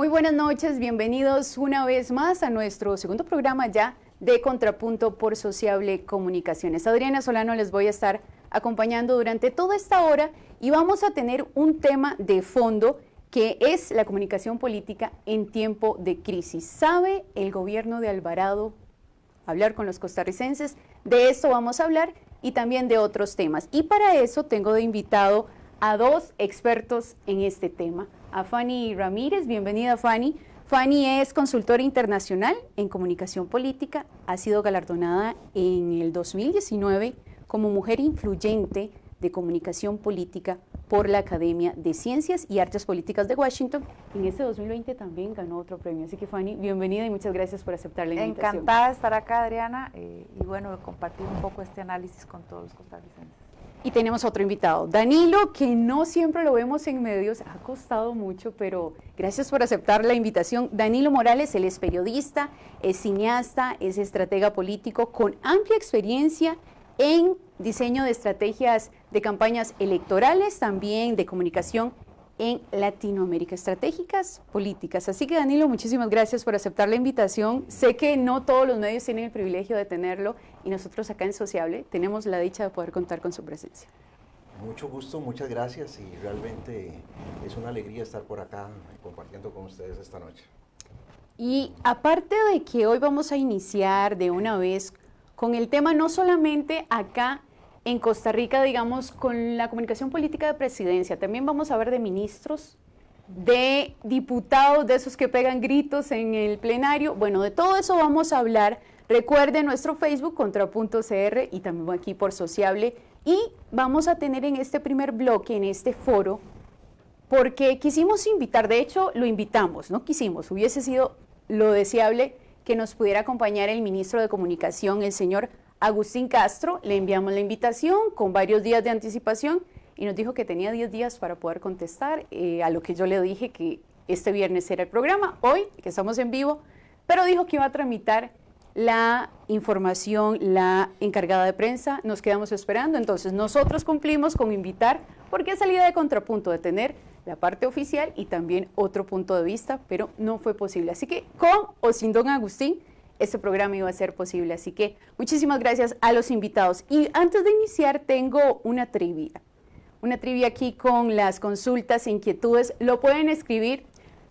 Muy buenas noches, bienvenidos una vez más a nuestro segundo programa ya de Contrapunto por Sociable Comunicaciones. Adriana Solano les voy a estar acompañando durante toda esta hora y vamos a tener un tema de fondo que es la comunicación política en tiempo de crisis. ¿Sabe el gobierno de Alvarado hablar con los costarricenses? De esto vamos a hablar y también de otros temas. Y para eso tengo de invitado a dos expertos en este tema. A Fanny Ramírez, bienvenida Fanny. Fanny es consultora internacional en comunicación política, ha sido galardonada en el 2019 como mujer influyente de comunicación política por la Academia de Ciencias y Artes Políticas de Washington. En este 2020 también ganó otro premio, así que Fanny, bienvenida y muchas gracias por aceptar la invitación. Encantada de estar acá, Adriana, y bueno, de compartir un poco este análisis con todos los costarricenses. Y tenemos otro invitado, Danilo, que no siempre lo vemos en medios, ha costado mucho, pero gracias por aceptar la invitación. Danilo Morales, él es periodista, es cineasta, es estratega político con amplia experiencia en diseño de estrategias de campañas electorales, también de comunicación en Latinoamérica, estratégicas políticas. Así que Danilo, muchísimas gracias por aceptar la invitación. Sé que no todos los medios tienen el privilegio de tenerlo y nosotros acá en Sociable tenemos la dicha de poder contar con su presencia. Mucho gusto, muchas gracias y realmente es una alegría estar por acá compartiendo con ustedes esta noche. Y aparte de que hoy vamos a iniciar de una vez con el tema no solamente acá en Costa Rica, digamos, con la comunicación política de presidencia, también vamos a ver de ministros, de diputados, de esos que pegan gritos en el plenario. Bueno, de todo eso vamos a hablar. Recuerden nuestro Facebook, Contrapunto.cr, y también aquí por Sociable. Y vamos a tener en este primer bloque, en este foro, porque quisimos invitar, de hecho lo invitamos, no quisimos, hubiese sido lo deseable que nos pudiera acompañar el ministro de Comunicación, el señor Agustín Castro. Le enviamos la invitación con varios días de anticipación y nos dijo que tenía 10 días para poder contestar, a lo que yo le dije que este viernes era el programa, hoy que estamos en vivo, pero dijo que iba a tramitar la información, la encargada de prensa. Nos quedamos esperando, entonces nosotros cumplimos con invitar, porque es salida de Contrapunto de tener la parte oficial y también otro punto de vista, pero no fue posible. Así que con o sin don Agustín, este programa iba a ser posible. Así que muchísimas gracias a los invitados. Y antes de iniciar tengo una trivia aquí con las consultas e inquietudes. Lo pueden escribir,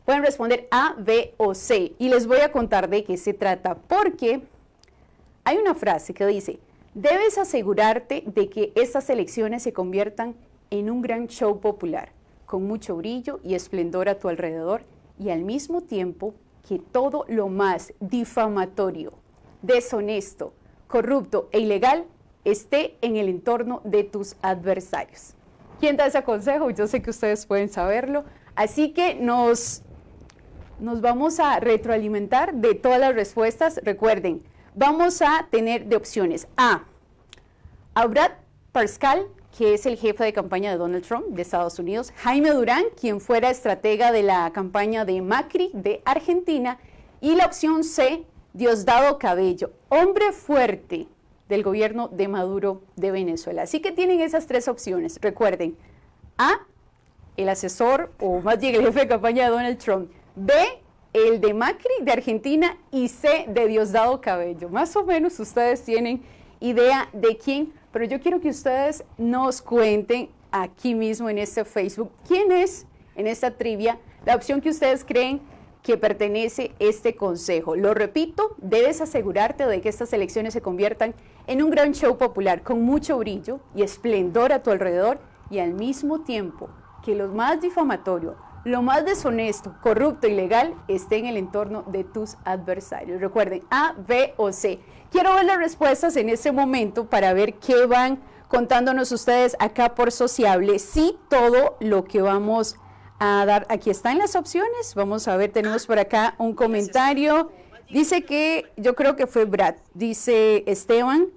pueden responder A, B o C. Y les voy a contar de qué se trata, porque hay una frase que dice: debes asegurarte de que estas elecciones se conviertan en un gran show popular, con mucho brillo y esplendor a tu alrededor, y al mismo tiempo que todo lo más difamatorio, deshonesto, corrupto e ilegal esté en el entorno de tus adversarios. ¿Quién da ese consejo? Yo sé que ustedes pueden saberlo, así que nos vamos a retroalimentar de todas las respuestas. Recuerden, vamos a tener de opciones A, Brad Parscale, que es el jefe de campaña de Donald Trump de Estados Unidos; Jaime Durán, quien fuera estratega de la campaña de Macri de Argentina; y la opción C, Diosdado Cabello, hombre fuerte del gobierno de Maduro de Venezuela. Así que tienen esas tres opciones. Recuerden, A, el asesor o más bien el jefe de campaña de Donald Trump; B, el de Macri de Argentina; y C, de Diosdado Cabello. Más o menos ustedes tienen idea de quién, pero yo quiero que ustedes nos cuenten aquí mismo en este Facebook quién es, en esta trivia, la opción que ustedes creen que pertenece este consejo. Lo repito, debes asegurarte de que estas elecciones se conviertan en un gran show popular con mucho brillo y esplendor a tu alrededor, y al mismo tiempo que lo más difamatorio, lo más deshonesto, corrupto y ilegal esté en el entorno de tus adversarios. Recuerden, A, B o C. Quiero ver las respuestas en este momento para ver qué van contándonos ustedes acá por Sociable. Sí, todo lo que vamos a dar, aquí están las opciones. Vamos a ver, tenemos por acá un comentario. Dice que, yo creo que fue Brad, dice Esteban,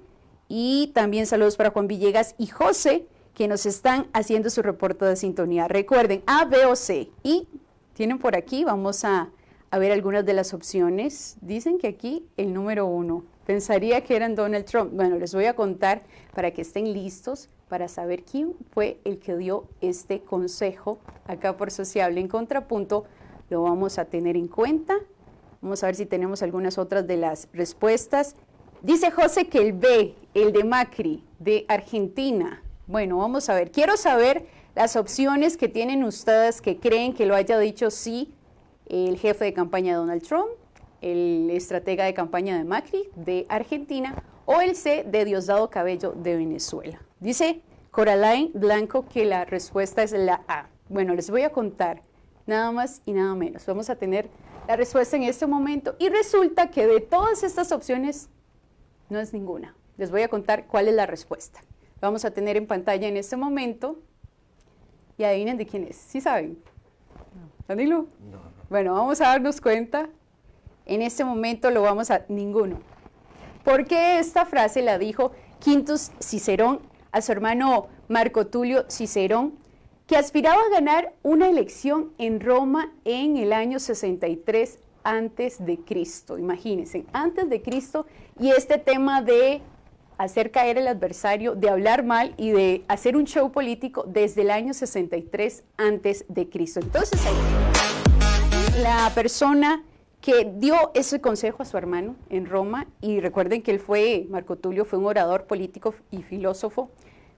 y también saludos para Juan Villegas y José, que nos están haciendo su reporte de sintonía. Recuerden, A, B o C. Y tienen por aquí, vamos a ver algunas de las opciones. Dicen que aquí el número 1. Pensaría que eran Donald Trump. Bueno, les voy a contar para que estén listos para saber quién fue el que dio este consejo acá por Sociable en Contrapunto lo vamos a tener en cuenta. Vamos a ver si tenemos algunas otras de las respuestas. Dice José que el B, el de Macri, de Argentina. Bueno, vamos a ver. Quiero saber las opciones que tienen ustedes que creen que lo haya dicho sí el jefe de campaña de Donald Trump, el estratega de campaña de Macri, de Argentina, o el C, de Diosdado Cabello, de Venezuela. Dice Coraline Blanco que la respuesta es la A. Bueno, les voy a contar nada más y nada menos. Vamos a tener la respuesta en este momento y resulta que de todas estas opciones no es ninguna. Les voy a contar cuál es la respuesta. Vamos a tener en pantalla en este momento y adivinen de quién es. ¿Sí saben? ¿Danilo? No. Bueno, vamos a darnos cuenta. En este momento lo vamos a ninguno. Porque esta frase la dijo Quintus Cicerón a su hermano Marco Tulio Cicerón, que aspiraba a ganar una elección en Roma en el año 63 antes de Cristo. Imagínense, antes de Cristo, y este tema de hacer caer al adversario, de hablar mal y de hacer un show político desde el año 63 antes de Cristo. Entonces, la persona que dio ese consejo a su hermano en Roma, y recuerden que Marco Tulio fue un orador político y filósofo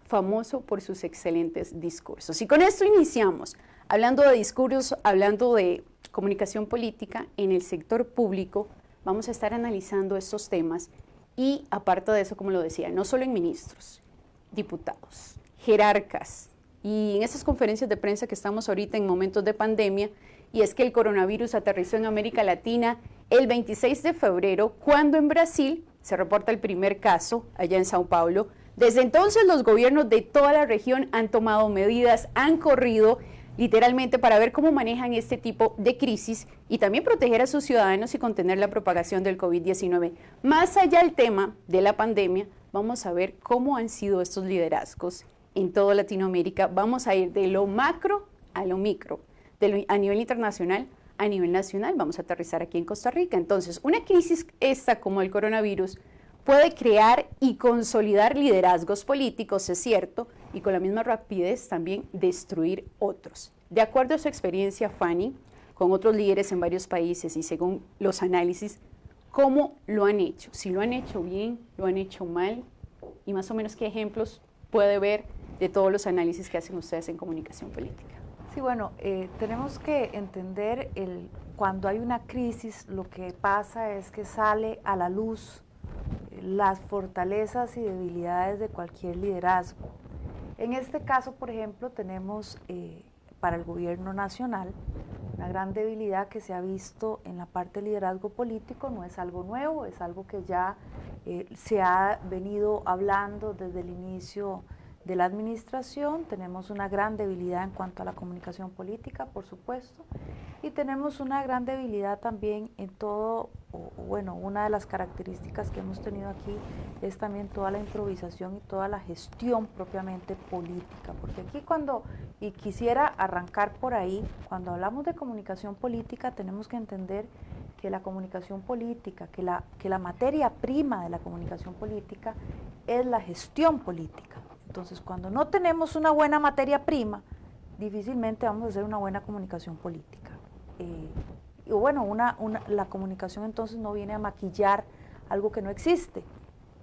famoso por sus excelentes discursos. Y con esto iniciamos, hablando de discursos, hablando de comunicación política en el sector público. Vamos a estar analizando estos temas y aparte de eso, como lo decía, no solo en ministros, diputados, jerarcas y en estas conferencias de prensa que estamos ahorita en momentos de pandemia, y es que el coronavirus aterrizó en América Latina el 26 de febrero, cuando en Brasil se reporta el primer caso, allá en Sao Paulo. Desde entonces los gobiernos de toda la región han tomado medidas, han corrido literalmente para ver cómo manejan este tipo de crisis y también proteger a sus ciudadanos y contener la propagación del COVID-19. Más allá del tema de la pandemia, vamos a ver cómo han sido estos liderazgos en toda Latinoamérica. Vamos a ir de lo macro a lo micro, a nivel internacional a nivel nacional. Vamos a aterrizar aquí en Costa Rica. Entonces, una crisis esta como el coronavirus puede crear y consolidar liderazgos políticos, es cierto, y con la misma rapidez también destruir otros. De acuerdo a su experiencia, Fanny, con otros líderes en varios países y según los análisis, ¿cómo lo han hecho? Si lo han hecho bien, lo han hecho mal, y más o menos qué ejemplos puede ver de todos los análisis que hacen ustedes en comunicación política. Sí, bueno, tenemos que entender cuando hay una crisis, lo que pasa es que sale a la luz las fortalezas y debilidades de cualquier liderazgo. En este caso, por ejemplo, tenemos para el gobierno nacional una gran debilidad que se ha visto en la parte de liderazgo político. No es algo nuevo, es algo que ya se ha venido hablando desde el inicio de la administración. Tenemos una gran debilidad en cuanto a la comunicación política, por supuesto, y tenemos una gran debilidad también en todo, bueno, una de las características que hemos tenido aquí es también toda la improvisación y toda la gestión propiamente política, porque aquí y quisiera arrancar por ahí, cuando hablamos de comunicación política tenemos que entender que la comunicación política, que la materia prima de la comunicación política es la gestión política. Entonces, cuando no tenemos una buena materia prima, difícilmente vamos a hacer una buena comunicación política. Y bueno, la comunicación entonces no viene a maquillar algo que no existe.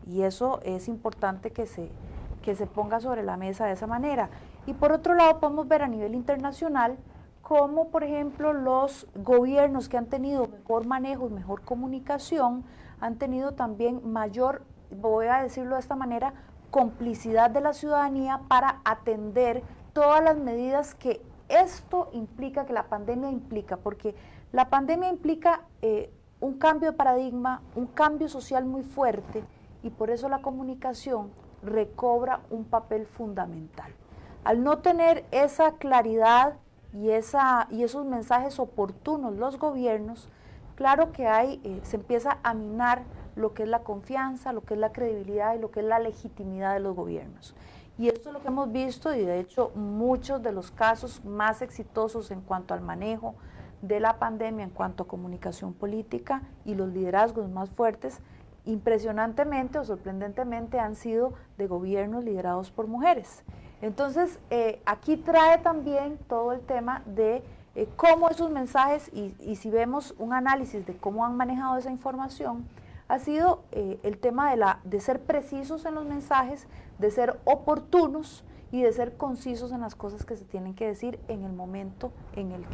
Y eso es importante que se ponga sobre la mesa de esa manera. Y por otro lado, podemos ver a nivel internacional cómo, por ejemplo, los gobiernos que han tenido mejor manejo y mejor comunicación han tenido también mayor, voy a decirlo de esta manera, complicidad de la ciudadanía para atender todas las medidas que esto implica, que la pandemia implica, porque la pandemia implica un cambio de paradigma, un cambio social muy fuerte, y por eso la comunicación recobra un papel fundamental. Al no tener esa claridad y esos mensajes oportunos los gobiernos, claro que se empieza a minar lo que es la confianza, lo que es la credibilidad y lo que es la legitimidad de los gobiernos. Y esto es lo que hemos visto, y de hecho muchos de los casos más exitosos en cuanto al manejo de la pandemia, en cuanto a comunicación política y los liderazgos más fuertes, impresionantemente o sorprendentemente han sido de gobiernos liderados por mujeres. Entonces, aquí trae también todo el tema de cómo esos mensajes, y si vemos un análisis de cómo han manejado esa información, ha sido el tema de ser precisos en los mensajes, de ser oportunos y de ser concisos en las cosas que se tienen que decir en el momento en el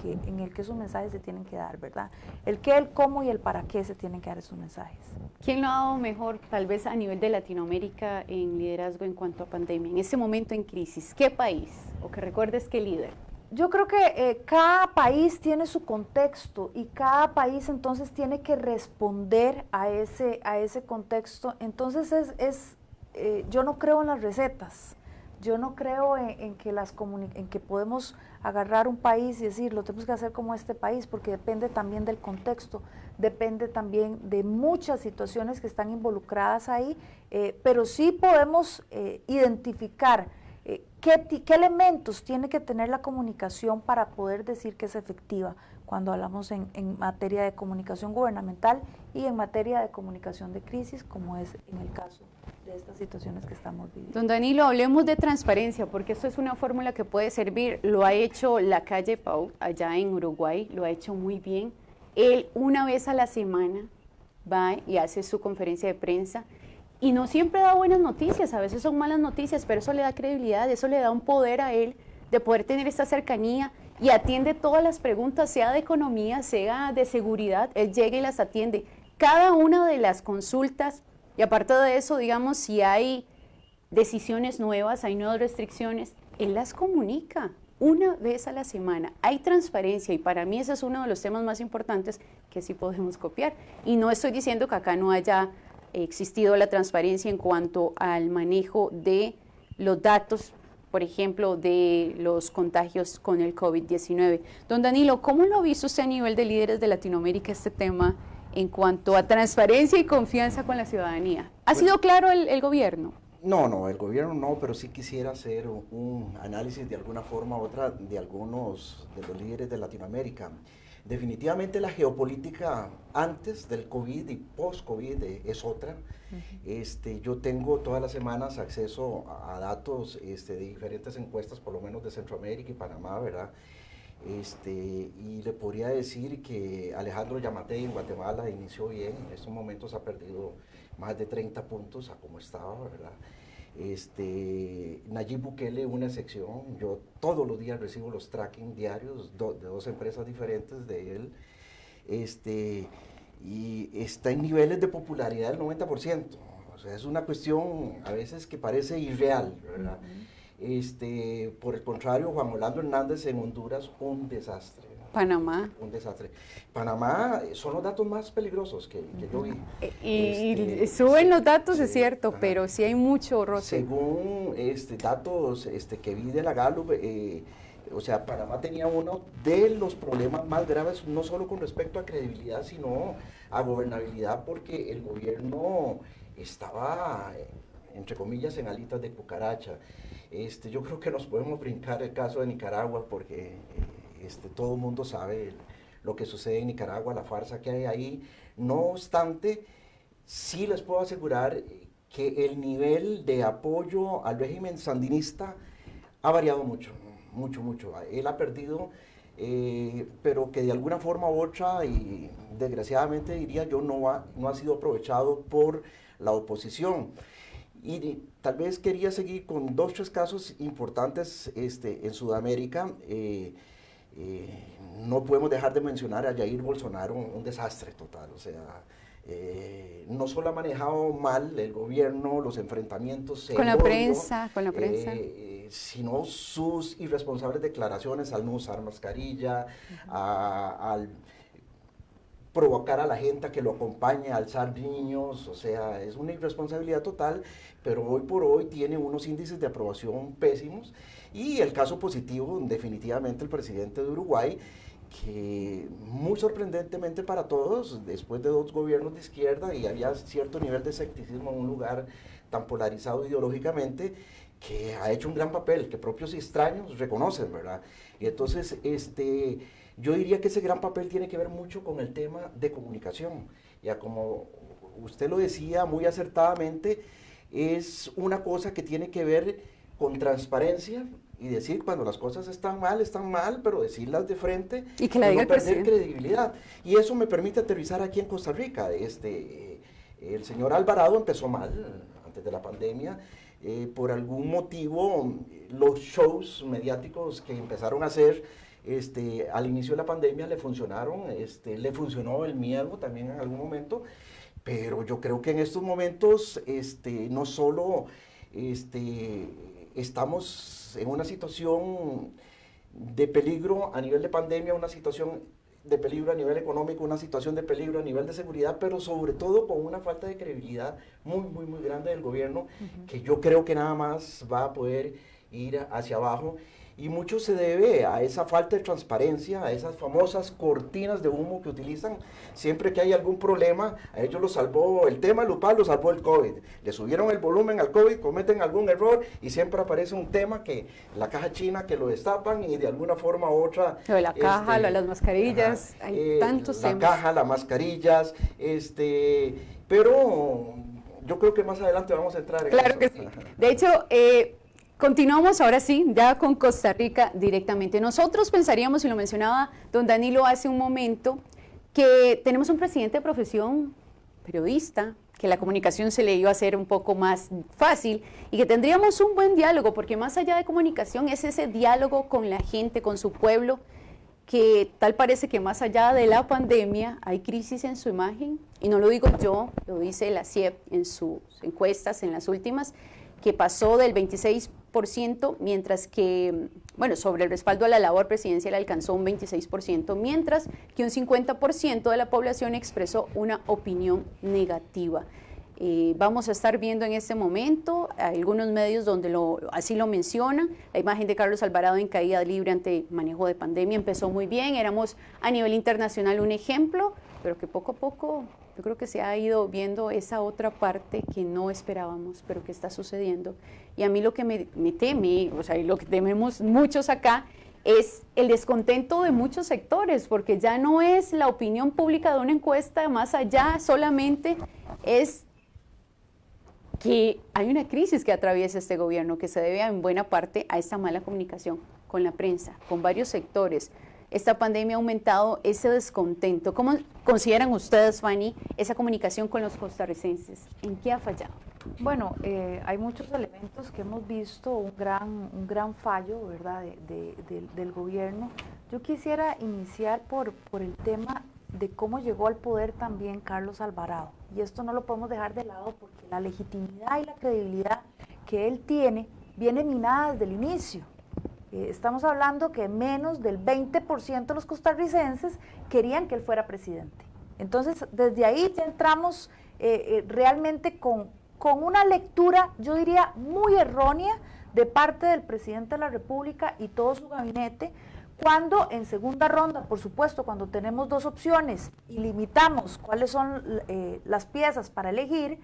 que esos mensajes se tienen que dar, ¿verdad? El qué, el cómo y el para qué se tienen que dar esos mensajes. ¿Quién lo ha dado mejor, tal vez a nivel de Latinoamérica, en liderazgo en cuanto a pandemia? En este momento en crisis, ¿qué país? O que recuerdes qué líder. Yo creo que cada país tiene su contexto y cada país entonces tiene que responder a ese contexto. Entonces yo no creo en las recetas, yo no creo en que podemos agarrar un país y decir, lo tenemos que hacer como este país, porque depende también del contexto, depende también de muchas situaciones que están involucradas ahí, pero sí podemos identificar ¿qué elementos tiene que tener la comunicación para poder decir que es efectiva cuando hablamos en materia de comunicación gubernamental y en materia de comunicación de crisis, como es en el caso de estas situaciones que estamos viviendo? Don Danilo, hablemos de transparencia, porque esto es una fórmula que puede servir. Lo ha hecho la calle Pau allá en Uruguay, lo ha hecho muy bien. Él una vez a la semana va y hace su conferencia de prensa. Y no siempre da buenas noticias, a veces son malas noticias, pero eso le da credibilidad, eso le da un poder a él de poder tener esta cercanía y atiende todas las preguntas, sea de economía, sea de seguridad, él llega y las atiende. Cada una de las consultas, y aparte de eso, digamos, si hay decisiones nuevas, hay nuevas restricciones, él las comunica una vez a la semana. Hay transparencia y para mí ese es uno de los temas más importantes que sí podemos copiar. Y no estoy diciendo que acá no haya existido la transparencia en cuanto al manejo de los datos, por ejemplo, de los contagios con el COVID-19. Don Danilo, ¿cómo lo ha visto usted a nivel de líderes de Latinoamérica este tema en cuanto a transparencia y confianza con la ciudadanía? ¿Ha sido claro el gobierno? No, el gobierno no, pero sí quisiera hacer un análisis de alguna forma u otra de algunos de los líderes de Latinoamérica. Definitivamente la geopolítica antes del COVID y post-COVID es otra. Yo tengo todas las semanas acceso a datos de diferentes encuestas, por lo menos de Centroamérica y Panamá, ¿verdad? Y le podría decir que Alejandro Yamatei en Guatemala inició bien, en estos momentos ha perdido más de 30 puntos a como estaba, ¿verdad? Nayib Bukele, una excepción, yo todos los días recibo los tracking diarios de dos empresas diferentes de él, y está en niveles de popularidad del 90%, o sea, es una cuestión a veces que parece irreal, ¿verdad? Por el contrario, Juan Orlando Hernández en Honduras, un desastre. Panamá. Un desastre. Panamá son los datos más peligrosos que yo vi. Y suben los datos, sí, es cierto, ajá, pero sí hay mucho roce. Según datos que vi de la Gallup, o sea, Panamá tenía uno de los problemas más graves, no solo con respecto a credibilidad, sino a gobernabilidad, porque el gobierno estaba, entre comillas, en alitas de cucaracha. Yo creo que nos podemos brincar el caso de Nicaragua, porque todo el mundo sabe lo que sucede en Nicaragua, la farsa que hay ahí. No obstante, sí les puedo asegurar que el nivel de apoyo al régimen sandinista ha variado mucho, mucho. Él ha perdido, pero que de alguna forma u otra, y desgraciadamente diría yo, no ha sido aprovechado por la oposición. Y tal vez quería seguir con 2 o 3 casos importantes en Sudamérica. No podemos dejar de mencionar a Jair Bolsonaro, un desastre total, o sea, no solo ha manejado mal el gobierno, los enfrentamientos con la prensa, sino sus irresponsables declaraciones al no usar mascarilla, al provocar a la gente a que lo acompañe, a alzar niños, o sea, es una irresponsabilidad total, pero hoy por hoy tiene unos índices de aprobación pésimos. Y el caso positivo, definitivamente el presidente de Uruguay, que muy sorprendentemente para todos, después de 2 gobiernos de izquierda y había cierto nivel de escepticismo en un lugar tan polarizado ideológicamente, que ha hecho un gran papel, que propios y extraños reconocen, ¿verdad? Y entonces, yo diría que ese gran papel tiene que ver mucho con el tema de comunicación. Ya como usted lo decía muy acertadamente, es una cosa que tiene que ver con transparencia, y decir cuando las cosas están mal, pero decirlas de frente y que la diga no el perder presidente. credibilidad. Y eso me permite aterrizar aquí en Costa Rica. El señor Alvarado empezó mal antes de la pandemia. Por algún motivo, los shows mediáticos que empezaron a hacer al inicio de la pandemia le funcionaron, le funcionó el miedo también en algún momento, pero yo creo que en estos momentos no solo estamos en una situación de peligro a nivel de pandemia, una situación de peligro a nivel económico, una situación de peligro a nivel de seguridad, pero sobre todo con una falta de credibilidad muy grande del gobierno, que yo creo que nada más va a poder ir hacia abajo. Y mucho se debe a esa falta de transparencia, a esas famosas cortinas de humo que utilizan siempre que hay algún problema. A ellos los salvó el tema Lupal, los salvó el COVID. Le subieron el volumen al COVID, cometen algún error y siempre aparece un tema que la caja china que lo destapan y de alguna forma u otra... Lo de la caja, lo de las mascarillas, hay tantos temas. La caja, las mascarillas, pero yo creo que más adelante vamos a entrar en Claro eso. que sí. De hecho, continuamos ahora sí, ya con Costa Rica directamente. Nosotros pensaríamos, y lo mencionaba don Danilo hace un momento, que tenemos un presidente de profesión periodista, que la comunicación se le iba a hacer un poco más fácil y que tendríamos un buen diálogo, porque más allá de comunicación es ese diálogo con la gente, con su pueblo, que tal parece que más allá de la pandemia hay crisis en su imagen, y no lo digo yo, lo dice la CIEP en sus encuestas, en las últimas, que pasó del 26%, mientras que, bueno, sobre el respaldo a la labor presidencial alcanzó un 26%, mientras que un 50% de la población expresó una opinión negativa. Vamos a estar viendo en este momento algunos medios donde así lo mencionan. La imagen de Carlos Alvarado en caída libre ante manejo de pandemia empezó muy bien, éramos a nivel internacional un ejemplo, pero que poco a poco yo creo que se ha ido viendo esa otra parte que no esperábamos, pero que está sucediendo. Y a mí lo que me teme, o sea, y lo que tememos muchos acá, es el descontento de muchos sectores, porque ya no es la opinión pública de una encuesta, más allá solamente es que hay una crisis que atraviesa este gobierno que se debe en buena parte a esta mala comunicación con la prensa, con varios sectores. Esta pandemia ha aumentado ese descontento. ¿Cómo consideran ustedes, Fanny, esa comunicación con los costarricenses? ¿En qué ha fallado? Bueno, hay muchos elementos que hemos visto, un gran fallo, ¿verdad?, del gobierno. Yo quisiera iniciar por el tema de cómo llegó al poder también Carlos Alvarado. Y esto no lo podemos dejar de lado porque la legitimidad y la credibilidad que él tiene viene minada desde el inicio. Estamos hablando que menos del 20% de los costarricenses querían que él fuera presidente. Entonces, desde ahí ya entramos realmente con una lectura, yo diría, muy errónea de parte del presidente de la República y todo su gabinete, cuando en segunda ronda, por supuesto, cuando tenemos dos opciones y limitamos cuáles son las piezas para elegir,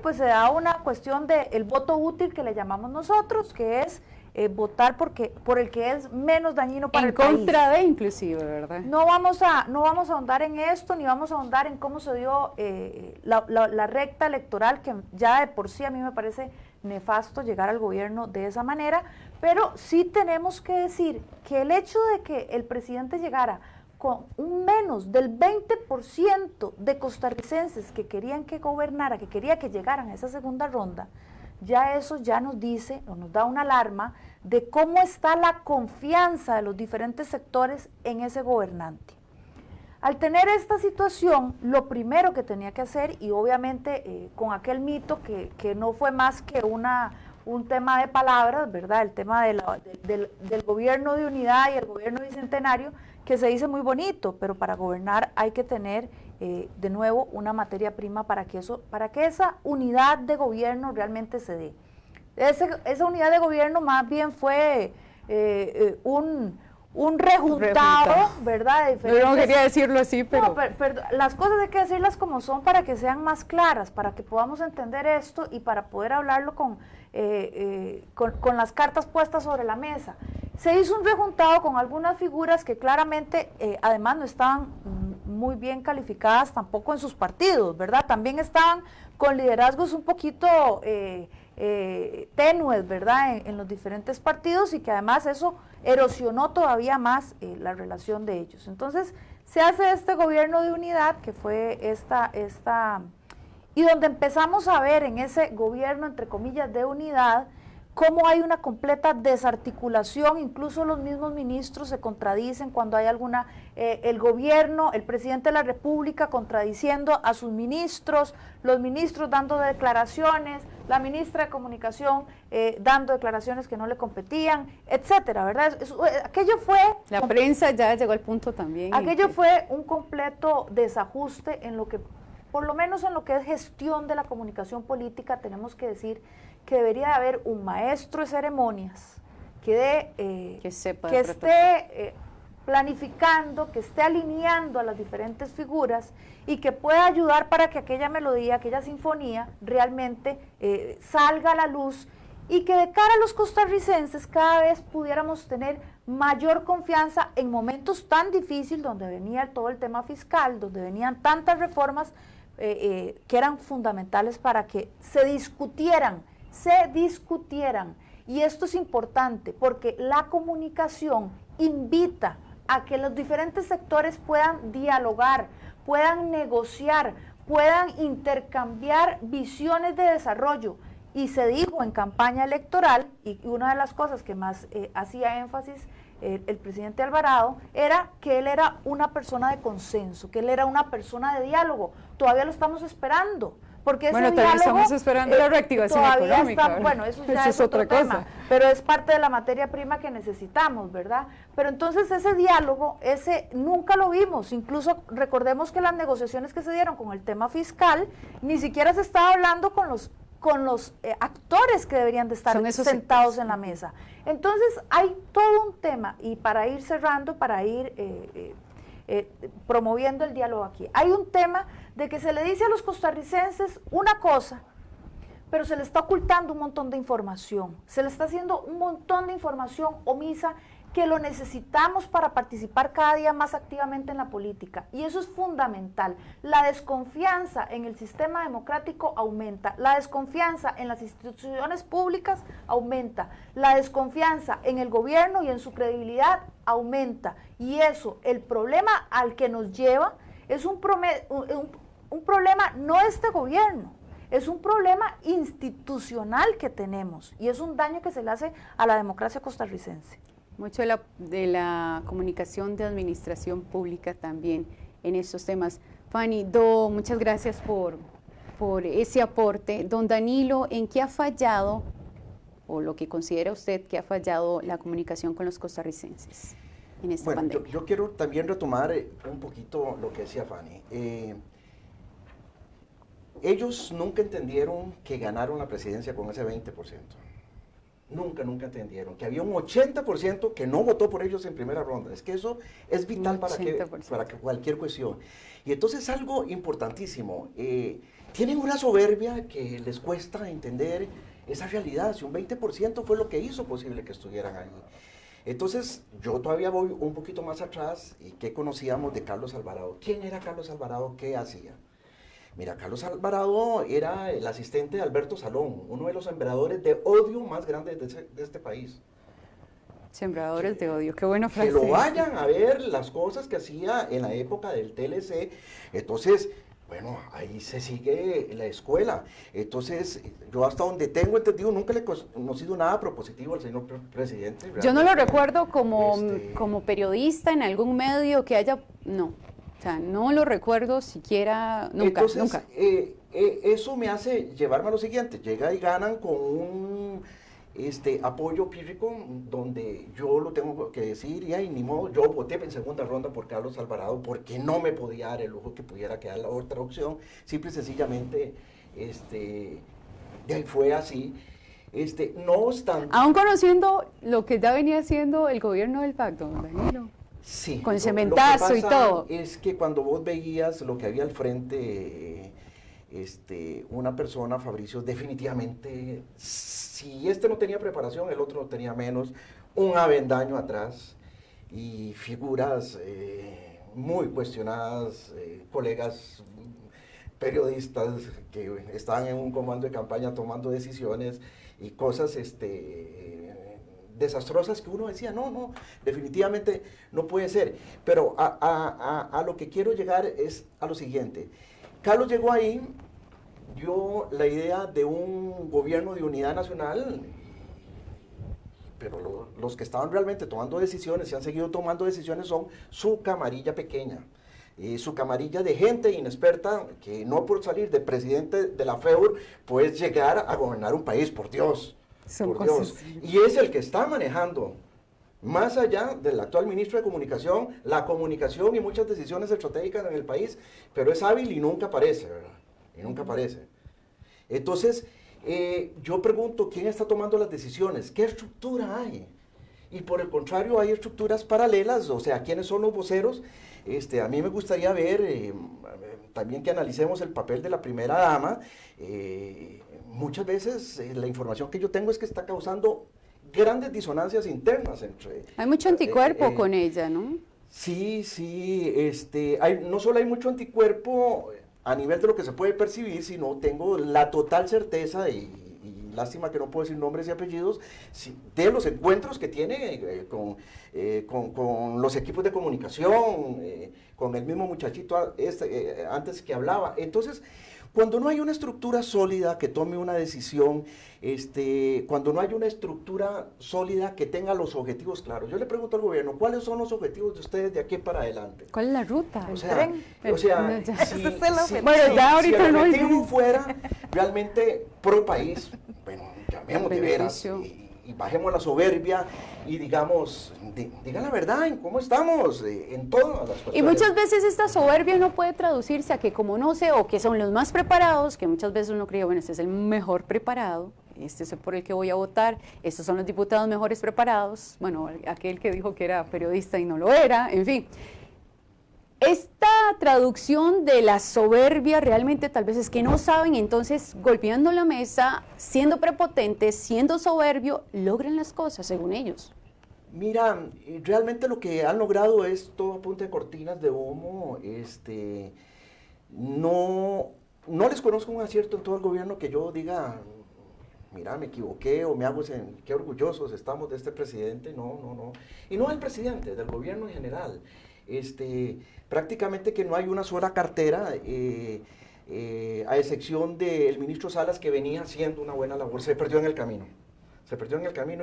pues se da una cuestión del voto útil que le llamamos nosotros, que es votar por el que es menos dañino para el país. En contra de, inclusive, ¿verdad? No vamos a ahondar en esto, ni vamos a ahondar en cómo se dio la recta electoral, que ya de por sí a mí me parece nefasto llegar al gobierno de esa manera, pero sí tenemos que decir que el hecho de que el presidente llegara con un menos del 20% de costarricenses que querían que gobernara, que quería que llegaran a esa segunda ronda, ya eso ya nos dice o nos da una alarma de cómo está la confianza de los diferentes sectores en ese gobernante. Al tener esta situación, lo primero que tenía que hacer, y obviamente con aquel mito que no fue más que un tema de palabras, ¿verdad? El tema del gobierno de unidad y el gobierno bicentenario, que se dice muy bonito, pero para gobernar hay que tener de nuevo una materia prima para que esa unidad de gobierno realmente se dé. Esa unidad de gobierno más bien fue un rejuntado, ¿verdad? No quería decirlo así, pero... No, pero las cosas hay que decirlas como son para que sean más claras, para que podamos entender esto y para poder hablarlo con las cartas puestas sobre la mesa. Se hizo un rejuntado con algunas figuras que claramente, además, no estaban muy bien calificadas tampoco en sus partidos, ¿verdad? También estaban con liderazgos un poquito tenues, ¿verdad? En los diferentes partidos, y que además eso erosionó todavía más la relación de ellos. Entonces, se hace este gobierno de unidad, que fue y donde empezamos a ver en ese gobierno, entre comillas, de unidad, cómo hay una completa desarticulación. Incluso los mismos ministros se contradicen cuando hay alguna, el gobierno, el presidente de la República contradiciendo a sus ministros, los ministros dando declaraciones, la ministra de Comunicación dando declaraciones que no le competían, etcétera, ¿verdad? Aquello fue... La prensa ya llegó al punto también. Aquello fue un completo desajuste en lo que, por lo menos en lo que es gestión de la comunicación política, tenemos que decir que debería de haber un maestro de ceremonias que esté planificando, que esté alineando a las diferentes figuras y que pueda ayudar para que aquella melodía, aquella sinfonía realmente salga a la luz, y que de cara a los costarricenses cada vez pudiéramos tener mayor confianza en momentos tan difíciles, donde venía todo el tema fiscal, donde venían tantas reformas que eran fundamentales para que se discutieran. Y esto es importante porque la comunicación invita a que los diferentes sectores puedan dialogar, puedan negociar, puedan intercambiar visiones de desarrollo. Y se dijo en campaña electoral, y una de las cosas que más hacía énfasis el presidente Alvarado, era que él era una persona de consenso, que él era una persona de diálogo. Todavía lo estamos esperando, porque ese diálogo estamos esperando la reactivación económica. Bueno, eso ya es otro tema, pero es parte de la materia prima que necesitamos, ¿verdad? Pero entonces ese diálogo, nunca lo vimos. Incluso recordemos que las negociaciones que se dieron con el tema fiscal, ni siquiera se estaba hablando con los actores que deberían de estar sentados en la mesa. Entonces hay todo un tema, y para ir cerrando, para ir promoviendo el diálogo aquí, hay un tema de que se le dice a los costarricenses una cosa, pero se le está ocultando un montón de información, se le está haciendo un montón de información omisa, que lo necesitamos para participar cada día más activamente en la política, y eso es fundamental. La desconfianza en el sistema democrático aumenta, la desconfianza en las instituciones públicas aumenta, la desconfianza en el gobierno y en su credibilidad aumenta, y eso, el problema al que nos lleva es un problema no de este gobierno, es un problema institucional que tenemos, y es un daño que se le hace a la democracia costarricense. Mucho de la comunicación de administración pública también en estos temas. Fanny, muchas gracias por ese aporte. Don Danilo, ¿en qué ha fallado, o lo que considera usted que ha fallado la comunicación con los costarricenses en esta pandemia? Yo quiero también retomar un poquito lo que decía Fanny. Ellos nunca entendieron que ganaron la presidencia con ese 20%. Nunca entendieron que había un 80% que no votó por ellos en primera ronda. Es que eso es vital para que cualquier cuestión. Y entonces algo importantísimo, tienen una soberbia que les cuesta entender esa realidad. Si un 20% fue lo que hizo posible que estuvieran ahí. Entonces yo todavía voy un poquito más atrás. ¿Y qué conocíamos de Carlos Alvarado? ¿Quién era Carlos Alvarado? ¿Qué hacía? Mira, Carlos Alvarado era el asistente de Alberto Salón, uno de los sembradores de odio más grandes de este país. Sembradores de odio, qué buena frase. Que lo vayan a ver las cosas que hacía en la época del TLC. Entonces, bueno, ahí se sigue la escuela. Entonces, yo hasta donde tengo entendido, nunca le he conocido nada propositivo al señor presidente. Yo no lo recuerdo como periodista en algún medio que haya, no. O sea, no lo recuerdo siquiera, nunca. Entonces, eso me hace llevarme a lo siguiente. Llega y ganan con un apoyo pírrico, donde yo lo tengo que decir, y ni modo, yo voté en segunda ronda por Carlos Alvarado, porque no me podía dar el lujo que pudiera quedar la otra opción. Simple y sencillamente, de ahí fue así. No obstante... Aún conociendo lo que ya venía haciendo el gobierno del pacto, don Danilo. Sí, con cementazo y todo. Es que cuando vos veías lo que había al frente, una persona, Fabricio, definitivamente, si no tenía preparación, el otro no tenía menos, un avendaño atrás y figuras muy cuestionadas, colegas periodistas que estaban en un comando de campaña tomando decisiones y cosas desastrosas que uno decía, no, definitivamente no puede ser. Pero a lo que quiero llegar es a lo siguiente. Carlos llegó ahí, dio la idea de un gobierno de unidad nacional, pero los que estaban realmente tomando decisiones y han seguido tomando decisiones son su camarilla pequeña. Su camarilla de gente inexperta que no por salir de presidente de la FEUR puedes llegar a gobernar un país, por Dios. Por Dios. Y es el que está manejando, más allá del actual ministro de Comunicación, la comunicación y muchas decisiones estratégicas en el país, pero es hábil y nunca aparece, ¿verdad? Y nunca aparece. Entonces, yo pregunto, ¿quién está tomando las decisiones? ¿Qué estructura hay? Y por el contrario, hay estructuras paralelas, o sea, ¿quiénes son los voceros? A mí me gustaría ver también que analicemos el papel de la primera dama. Muchas veces la información que yo tengo es que está causando grandes disonancias internas entre... Hay mucho anticuerpo con ella, ¿no? Sí, no solo hay mucho anticuerpo a nivel de lo que se puede percibir, sino tengo la total certeza y lástima que no puedo decir nombres y apellidos, de los encuentros que tiene con los equipos de comunicación, con el mismo muchachito antes que hablaba. Entonces, cuando no hay una estructura sólida que tome una decisión, cuando no hay una estructura sólida que tenga los objetivos claros, yo le pregunto al gobierno, ¿cuáles son los objetivos de ustedes de aquí para adelante? ¿Cuál es la ruta? O sea, si el objetivo fuera realmente pro país, bueno, llamemos de veras y bajemos la soberbia y digamos, digan la verdad en cómo estamos, en todas las cuestiones. Y muchas veces esta soberbia no puede traducirse a que como no sé, o que son los más preparados, que muchas veces uno cree, bueno, este es el mejor preparado, este es por el que voy a votar, estos son los diputados mejores preparados, bueno, aquel que dijo que era periodista y no lo era, en fin. Esta traducción de la soberbia realmente tal vez es que no saben, entonces golpeando la mesa, siendo prepotentes, siendo soberbio, logran las cosas según ellos. Mira, realmente lo que han logrado es todo a punta de cortinas de humo. No les conozco un acierto en todo el gobierno que yo diga, mira, me equivoqué o me hago qué orgullosos estamos de este presidente. No. Y no del presidente, del gobierno en general. Prácticamente que no hay una sola cartera, a excepción del ministro Salas, que venía haciendo una buena labor, se perdió en el camino.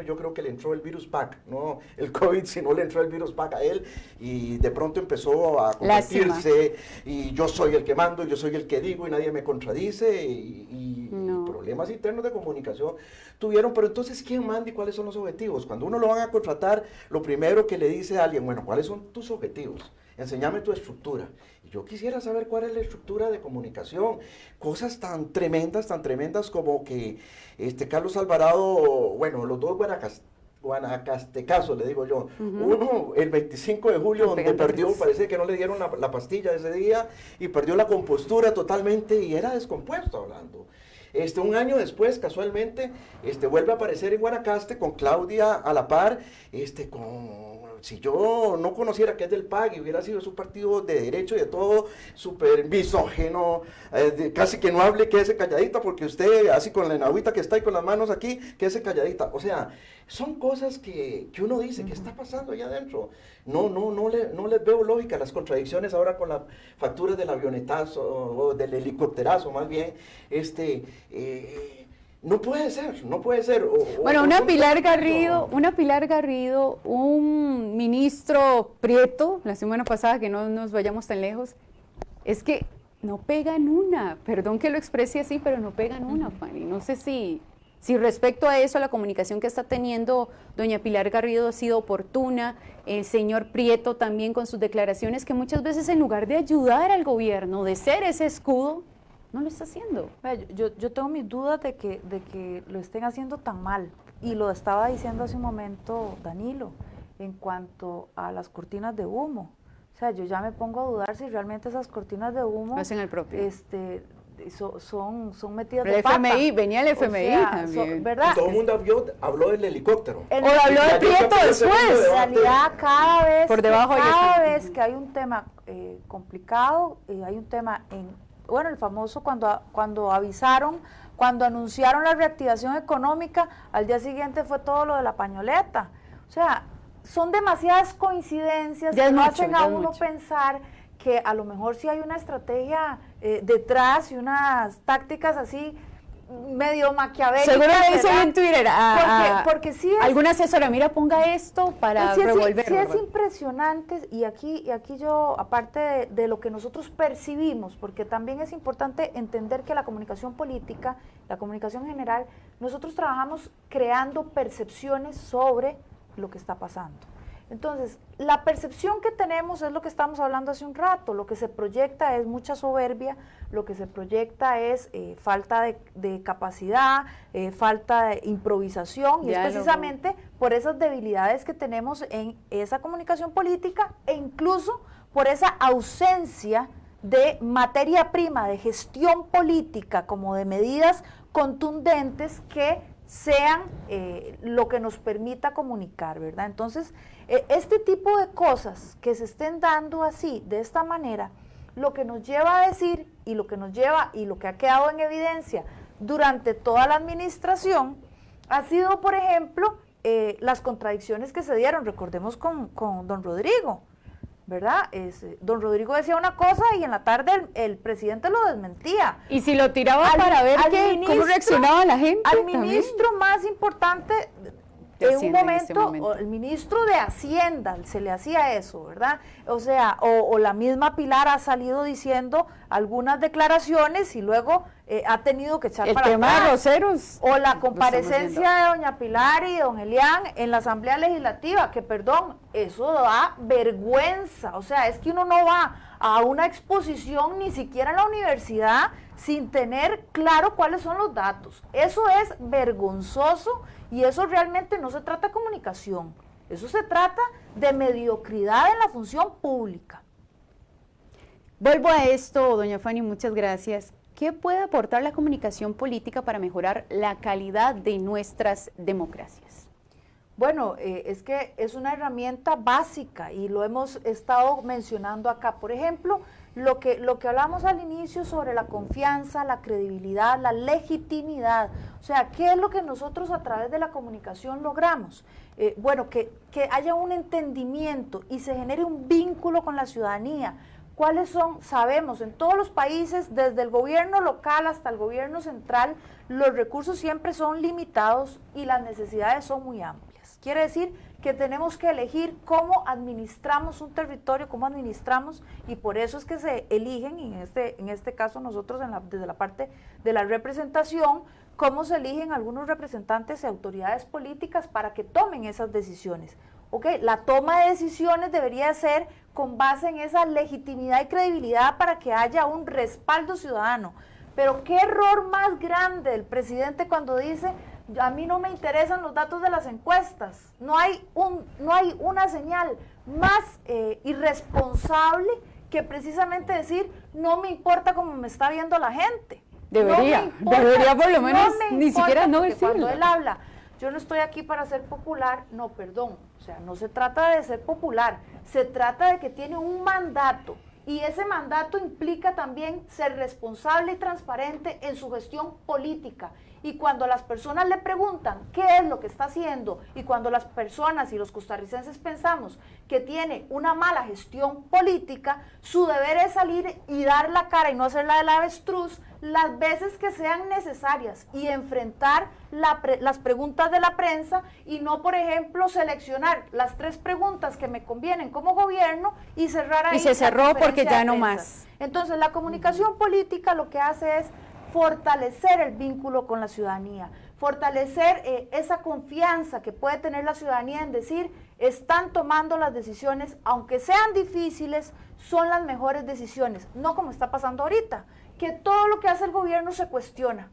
Yo creo que le entró el virus back, no el COVID, sino le entró el virus back a él y de pronto empezó a convertirse y yo soy el que mando, yo soy el que digo y nadie me contradice y problemas internos de comunicación tuvieron, pero entonces ¿quién manda y cuáles son los objetivos? Cuando uno lo van a contratar, lo primero que le dice a alguien, bueno, ¿cuáles son tus objetivos? Enséñame tu estructura. Y yo quisiera saber cuál es la estructura de comunicación. Cosas tan tremendas como que Carlos Alvarado, bueno, los dos guanacastecazos, le digo yo. Uno, el 25 de julio, donde perdió, parece que no le dieron la pastilla ese día, y perdió la compostura totalmente, y era descompuesto hablando. Un año después, casualmente, vuelve a aparecer en Guanacaste con Claudia a la par, si yo no conociera que es del PAC y hubiera sido su partido de derecho y de todo, súper misógeno, casi que no hable, quédese calladita, porque usted, así con la enagüita que está y con las manos aquí, quédese calladita. O sea, son cosas que uno dice, ¿qué está pasando allá adentro? No les veo lógica, las contradicciones ahora con las facturas del avionetazo, o del helicópterazo más bien, no puede ser. Bueno, una Pilar Garrido, un ministro Prieto, la semana pasada, que no nos vayamos tan lejos, es que no pegan una, perdón que lo exprese así, pero no pegan una, Fanny. No sé si respecto a eso la comunicación que está teniendo doña Pilar Garrido ha sido oportuna, el señor Prieto también con sus declaraciones, que muchas veces en lugar de ayudar al gobierno, de ser ese escudo, no lo está haciendo. Yo tengo mis dudas de que lo estén haciendo tan mal, y lo estaba diciendo hace un momento Danilo, en cuanto a las cortinas de humo. O sea, yo ya me pongo a dudar si realmente esas cortinas de humo hacen el propio. son metidas El de pata. FMI, venía el O FMI sea, también. ¿verdad? Y todo el mundo habló del helicóptero. En O habló de Ya yo Prieto creo que el segundo después. En debate- realidad, Por debajo ya cada están. vez que hay un tema complicado, hay un tema bueno, el famoso cuando avisaron, cuando anunciaron la reactivación económica, al día siguiente fue todo lo de la pañoleta. O sea, son demasiadas coincidencias Ya que es lo mucho, hacen ya a es uno mucho. pensar que a lo mejor sí hay una estrategia detrás y unas tácticas así medio maquiavélicas. Seguro le dicen ¿verdad? en Twitter Porque sí es... alguna asesora, mira, ponga esto para Pues sí, revolver. sí es ¿verdad? impresionante y aquí yo, aparte de lo que nosotros percibimos, porque también es importante entender que la comunicación política, la comunicación general, nosotros trabajamos creando percepciones sobre lo que está pasando. Entonces, la percepción que tenemos es lo que estamos hablando hace un rato, lo que se proyecta es mucha soberbia, lo que se proyecta es falta de capacidad, falta de improvisación, y es Diálogo. precisamente por esas debilidades que tenemos en esa comunicación política e incluso por esa ausencia de materia prima, de gestión política, como de medidas contundentes que sean lo que nos permita comunicar, ¿verdad? Entonces, este tipo de cosas que se estén dando así, de esta manera, lo que nos lleva a decir y lo que nos lleva y lo que ha quedado en evidencia durante toda la administración ha sido, por ejemplo, las contradicciones que se dieron, recordemos con don Rodrigo, ¿verdad? Don Rodrigo decía una cosa y en la tarde el presidente lo desmentía. Y si lo tiraba para ver cómo reaccionaba la gente. Al también. ministro más importante De en un Hacienda en momento, este momento. o el ministro de Hacienda se le hacía eso, ¿verdad? O sea, o la misma Pilar ha salido diciendo algunas declaraciones y luego ha tenido que echar El para tema atrás. de Roseros. O la lo estamos comparecencia de doña Pilar y don Elian en la Asamblea Legislativa, que perdón, eso da vergüenza. O sea, es que uno no va a una exposición ni siquiera en la universidad sin tener claro cuáles son los datos. Eso es vergonzoso y eso realmente no se trata de comunicación. Eso se trata de mediocridad en la función pública. Vuelvo a esto, doña Fanny, muchas gracias. ¿Qué puede aportar la comunicación política para mejorar la calidad de nuestras democracias? Bueno, es que es una herramienta básica y lo hemos estado mencionando acá. Por ejemplo, lo que hablamos al inicio sobre la confianza, la credibilidad, la legitimidad. O sea, ¿qué es lo que nosotros a través de la comunicación logramos? Bueno, que haya un entendimiento y se genere un vínculo con la ciudadanía. ¿Cuáles son? Sabemos, en todos los países, desde el gobierno local hasta el gobierno central, los recursos siempre son limitados y las necesidades son muy amplias. Quiere decir que tenemos que elegir cómo administramos un territorio, cómo administramos, y por eso es que se eligen, y en este caso nosotros desde la parte de la representación, cómo se eligen algunos representantes y autoridades políticas para que tomen esas decisiones. La toma de decisiones debería ser con base en esa legitimidad y credibilidad para que haya un respaldo ciudadano. Pero qué error más grande del presidente cuando dice: a mí no me interesan los datos de las encuestas. No hay una señal más irresponsable que precisamente decir: no me importa cómo me está viendo la gente. Debería por lo menos ni siquiera no decirlo. Cuando él habla, yo no estoy aquí para ser popular, no, perdón, o sea, no se trata de ser popular, se trata de que tiene un mandato y ese mandato implica también ser responsable y transparente en su gestión política. Y cuando las personas le preguntan qué es lo que está haciendo y cuando las personas y los costarricenses pensamos que tiene una mala gestión política, su deber es salir y dar la cara y no hacer la del avestruz las veces que sean necesarias y enfrentar las preguntas de la prensa y no, por ejemplo, seleccionar las 3 preguntas que me convienen como gobierno y cerrar ahí. Y se cerró la porque conferencia ya de no prensa. más. Entonces, la comunicación política lo que hace es fortalecer el vínculo con la ciudadanía, fortalecer esa confianza que puede tener la ciudadanía en decir: están tomando las decisiones, aunque sean difíciles, son las mejores decisiones, no como está pasando ahorita, que todo lo que hace el gobierno se cuestiona,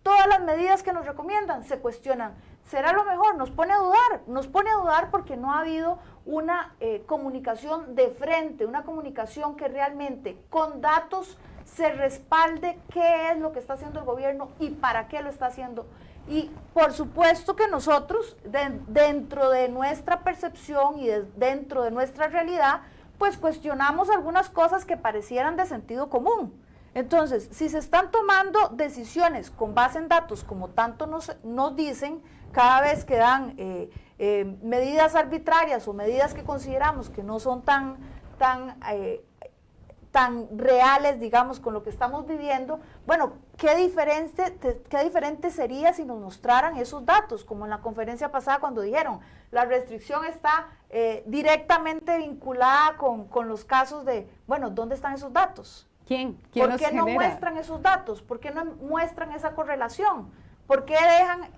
todas las medidas que nos recomiendan se cuestionan. ¿Será lo mejor? Nos pone a dudar porque no ha habido una comunicación de frente, una comunicación que realmente con datos se respalde qué es lo que está haciendo el gobierno y para qué lo está haciendo. Y por supuesto que nosotros, dentro de nuestra percepción y dentro de nuestra realidad, pues cuestionamos algunas cosas que parecieran de sentido común. Entonces, si se están tomando decisiones con base en datos, como tanto nos dicen, cada vez que dan medidas arbitrarias o medidas que consideramos que no son tan reales, digamos, con lo que estamos viviendo, bueno, qué diferente sería si nos mostraran esos datos, como en la conferencia pasada cuando dijeron, la restricción está directamente vinculada con los casos de, bueno, ¿dónde están esos datos? ¿Quién ¿Por qué no genera? muestran esos datos? ¿Por qué no muestran esa correlación? ¿Por qué dejan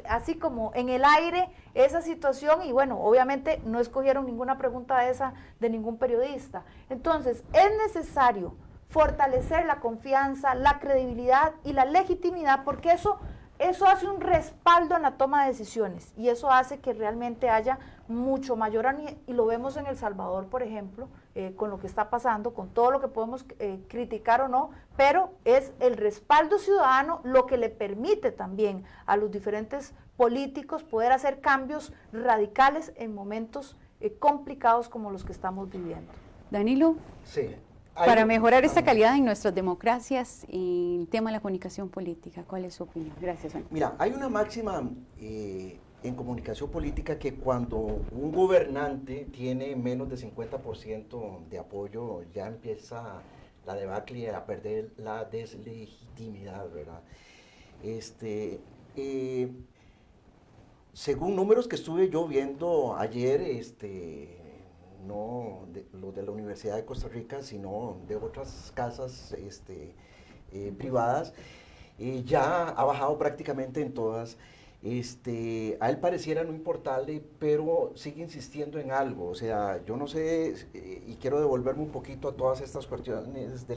así como en el aire esa situación? Y bueno, obviamente no escogieron ninguna pregunta de esa de ningún periodista. Entonces, es necesario fortalecer la confianza, la credibilidad y la legitimidad, porque eso hace un respaldo en la toma de decisiones y eso hace que realmente haya mucho mayor, y lo vemos en El Salvador, por ejemplo, con lo que está pasando, con todo lo que podemos criticar o no, pero es el respaldo ciudadano lo que le permite también a los diferentes políticos poder hacer cambios radicales en momentos complicados como los que estamos viviendo. Danilo, Sí. para mejorar esta calidad en nuestras democracias y el tema de la comunicación política, ¿cuál es su opinión? Gracias, Juan. Mira, hay una máxima en comunicación política que cuando un gobernante tiene menos de 50% de apoyo, ya empieza la debacle a perder la deslegitimidad, ¿verdad? Según números que estuve yo viendo ayer, no los de la Universidad de Costa Rica, sino de otras casas privadas, ya ha bajado prácticamente en todas. A él pareciera no importarle, pero sigue insistiendo en algo. O sea, yo no sé, y quiero devolverme un poquito a todas estas cuestiones de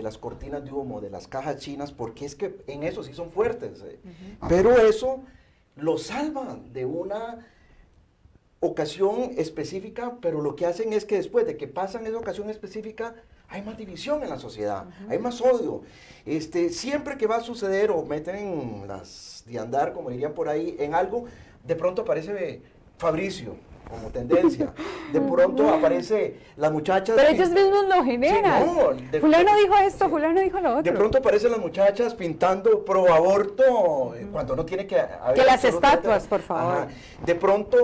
las cortinas de humo, de las cajas chinas, porque es que en eso sí son fuertes. Pero eso lo salvan de una ocasión específica, pero lo que hacen es que después de que pasan esa ocasión específica, hay más división en la sociedad, hay más odio. Siempre que va a suceder o meten las de andar, como dirían por ahí, en algo, de pronto aparece Fabricio como tendencia. De pronto aparece las muchachas. Pero ellos mismos lo generan. Sí, no, fulano dijo esto, sí. fulano dijo lo otro. De pronto aparecen las muchachas pintando pro aborto cuando no tiene que haber. Que las estatuas, por favor. Ajá. De pronto,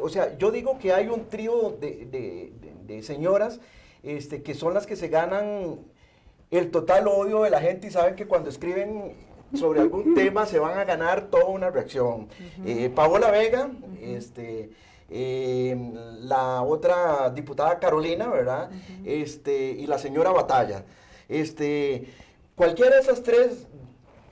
o sea, yo digo que hay un trío de señoras que son las que se ganan el total odio de la gente y saben que cuando escriben sobre algún tema se van a ganar toda una reacción. Paola Vega, la otra diputada Carolina, ¿verdad? Y la señora Batalla. Cualquiera de esas tres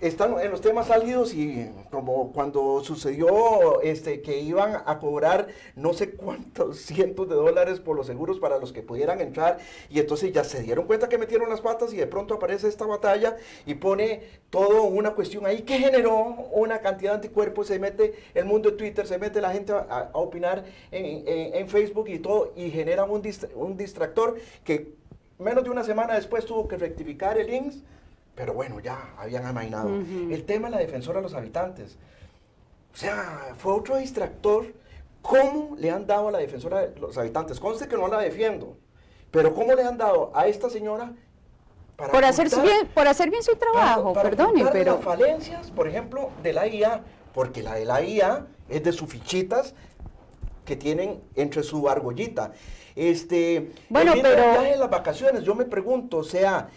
están en los temas álgidos y como cuando sucedió que iban a cobrar no sé cuántos cientos de dólares por los seguros para los que pudieran entrar y entonces ya se dieron cuenta que metieron las patas y de pronto aparece esta batalla y pone todo una cuestión ahí que generó una cantidad de anticuerpos, se mete el mundo de Twitter, se mete la gente a opinar en Facebook y todo y genera un distractor que menos de una semana después tuvo que rectificar el INSS. Pero bueno, ya habían amainado. El tema de la defensora de los habitantes. O sea, fue otro distractor. ¿Cómo le han dado a la defensora de los habitantes? Conste que no la defiendo. Pero ¿cómo le han dado a esta señora para por hacer bien su trabajo, para perdone, pero... las falencias, por ejemplo, de la IA, porque la de la IA es de sus fichitas que tienen entre su argollita. Bueno, el pero... viaje en las vacaciones, yo me pregunto, o sea...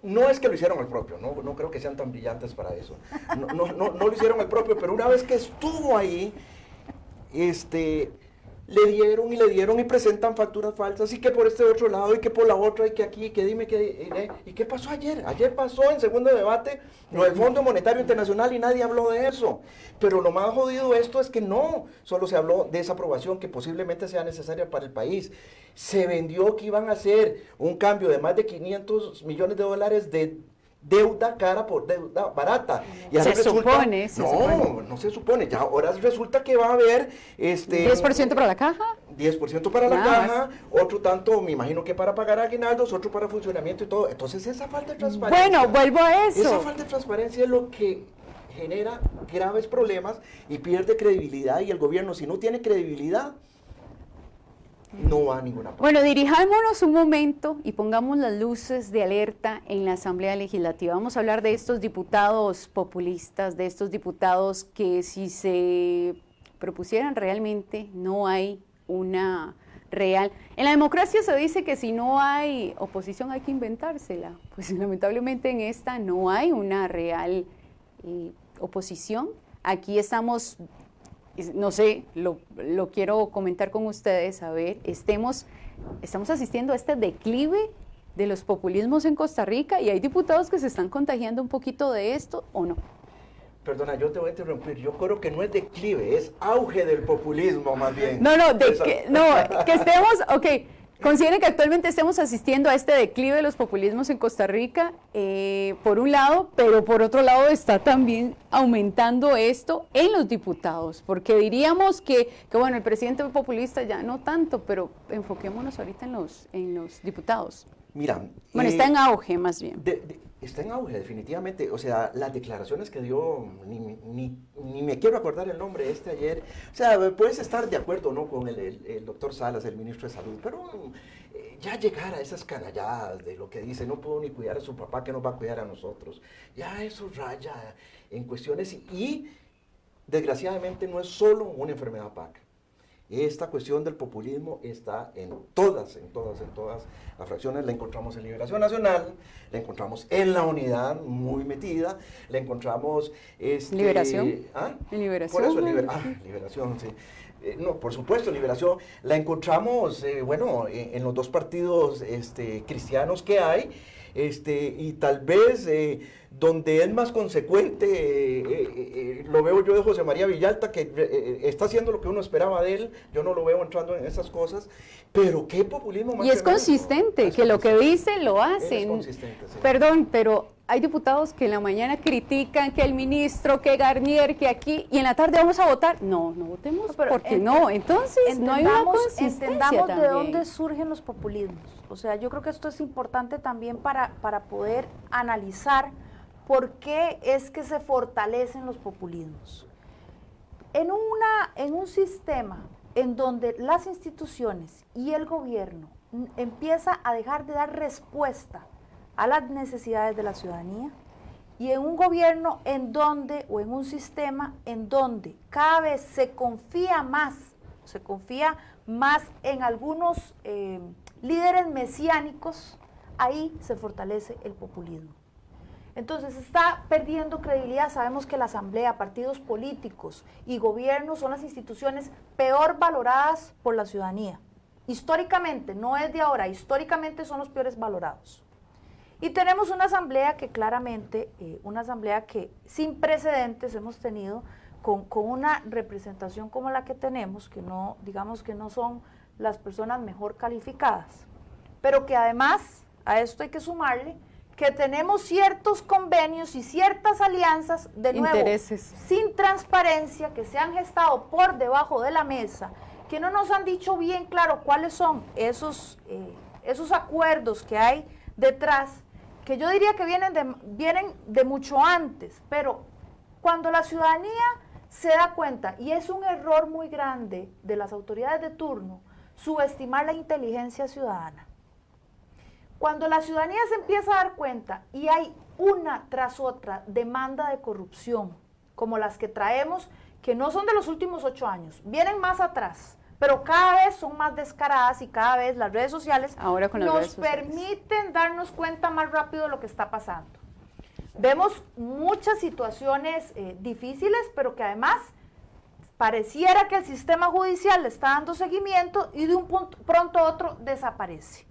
no es que lo hicieron el propio, no creo que sean tan brillantes para eso. No lo hicieron el propio, pero una vez que estuvo ahí, le dieron y presentan facturas falsas y que por este otro lado y que por la otra y que aquí y que dime que y qué pasó ayer. Ayer pasó en segundo debate lo del Fondo Monetario Internacional y nadie habló de eso. Pero lo más jodido de esto es que no solo se habló de esa aprobación que posiblemente sea necesaria para el país. Se vendió que iban a hacer un cambio de más de 500 millones de dólares de deuda cara por deuda barata. Y ahora Se supone. No se supone. Ya ahora resulta que va a haber 10% para la caja. 10% para la Nada caja, otro tanto, me imagino que para pagar aguinaldos, otro para funcionamiento y todo. Entonces esa falta de transparencia. Bueno, vuelvo a eso. Esa falta de transparencia es lo que genera graves problemas y pierde credibilidad, y el gobierno, si no tiene credibilidad, no va a ninguna parte. Bueno, dirijámonos un momento y pongamos las luces de alerta en la Asamblea Legislativa. Vamos a hablar de estos diputados populistas, de estos diputados que si se propusieran realmente no hay una real. En la democracia se dice que si no hay oposición hay que inventársela. Pues lamentablemente en esta no hay una real oposición. Aquí estamos, no sé, lo quiero comentar con ustedes, a ver, estamos asistiendo a este declive de los populismos en Costa Rica y hay diputados que se están contagiando un poquito de esto, ¿o no? Perdona, yo te voy a interrumpir. Yo creo que no es declive, es auge del populismo más bien. No, que estemos, ok, consideren que actualmente estemos asistiendo a este declive de los populismos en Costa Rica, por un lado, pero por otro lado está también aumentando esto en los diputados, porque diríamos que bueno, el presidente populista ya no tanto, pero enfoquémonos ahorita en los diputados. Mira, bueno, está en auge más bien. Está en auge, definitivamente. O sea, las declaraciones que dio, ni me quiero acordar el nombre ayer. O sea, puedes estar de acuerdo, ¿no?, con el doctor Salas, el ministro de Salud, pero ya llegar a esas canalladas de lo que dice, no puedo ni cuidar a su papá, que nos va a cuidar a nosotros. Ya eso raya en cuestiones y desgraciadamente no es solo una enfermedad PAC. Esta cuestión del populismo está en todas las fracciones. La encontramos en Liberación Nacional, la encontramos en la Unidad, muy metida, la encontramos... ¿Liberación? ¿Ah? ¿En Liberación? Por eso, Liberación, sí. No, por supuesto, Liberación. La encontramos, en los dos partidos cristianos que hay, y tal vez donde es más consecuente, lo veo yo de José María Villalta, que está haciendo lo que uno esperaba de él. Yo no lo veo entrando en esas cosas, pero qué populismo más. Y es consistente, que lo que dice lo hace. Es consistente, sí. Perdón, pero hay diputados que en la mañana critican que el ministro, que Garnier, que aquí, y en la tarde vamos a votar. No votemos, porque no. Entonces, no hay una consistencia. Entendamos también. de dónde surgen los populismos. O sea, yo creo que esto es importante también para poder analizar por qué es que se fortalecen los populismos. En un sistema en donde las instituciones y el gobierno empieza a dejar de dar respuesta a las necesidades de la ciudadanía, y en un gobierno en donde, o en un sistema en donde cada vez se confía más en algunos líderes mesiánicos, ahí se fortalece el populismo. Entonces está perdiendo credibilidad. Sabemos que la Asamblea, partidos políticos y gobiernos son las instituciones peor valoradas por la ciudadanía. Históricamente, no es de ahora, históricamente son los peores valorados. Y tenemos una Asamblea que claramente, una Asamblea que sin precedentes hemos tenido, con una representación como la que tenemos, que no, digamos que no son las personas mejor calificadas, pero que además a esto hay que sumarle que tenemos ciertos convenios y ciertas alianzas, de nuevo, intereses, sin transparencia, que se han gestado por debajo de la mesa, que no nos han dicho bien claro cuáles son esos acuerdos que hay detrás, que yo diría que vienen de mucho antes, pero cuando la ciudadanía se da cuenta, y es un error muy grande de las autoridades de turno, subestimar la inteligencia ciudadana. Cuando la ciudadanía se empieza a dar cuenta y hay una tras otra demanda de corrupción, como las que traemos, que no son de los últimos 8 años, vienen más atrás, pero cada vez son más descaradas y cada vez las redes sociales nos permiten darnos cuenta más rápido de lo que está pasando. Vemos muchas situaciones difíciles, pero que además pareciera que el sistema judicial le está dando seguimiento y de un pronto a otro desaparece.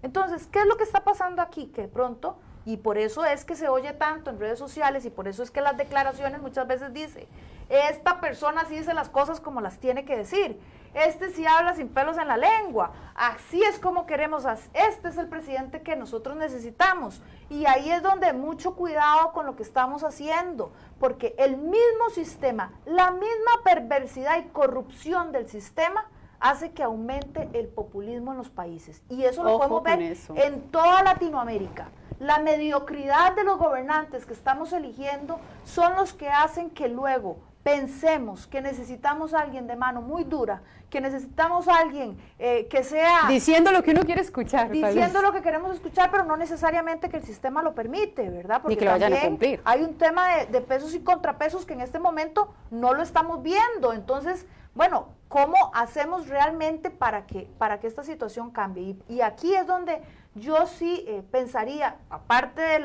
Entonces, ¿qué es lo que está pasando aquí? Que de pronto, y por eso es que se oye tanto en redes sociales y por eso es que las declaraciones muchas veces dice, esta persona sí dice las cosas como las tiene que decir. este sí habla sin pelos en la lengua, así es como queremos, este es el presidente que nosotros necesitamos. Y ahí es donde mucho cuidado con lo que estamos haciendo, porque el mismo sistema, la misma perversidad y corrupción del sistema hace que aumente el populismo en los países. Y eso lo podemos ver en toda Latinoamérica. La mediocridad de los gobernantes que estamos eligiendo son los que hacen que luego pensemos que necesitamos a alguien de mano muy dura, que necesitamos a alguien que sea... Diciendo lo que uno quiere escuchar. Diciendo lo que queremos escuchar, pero no necesariamente que el sistema lo permite, ¿verdad? Porque ni que lo vayan a cumplir. Hay un tema de pesos y contrapesos que en este momento no lo estamos viendo. Entonces, bueno, ¿cómo hacemos realmente para que esta situación cambie? Y aquí es donde yo sí pensaría, aparte de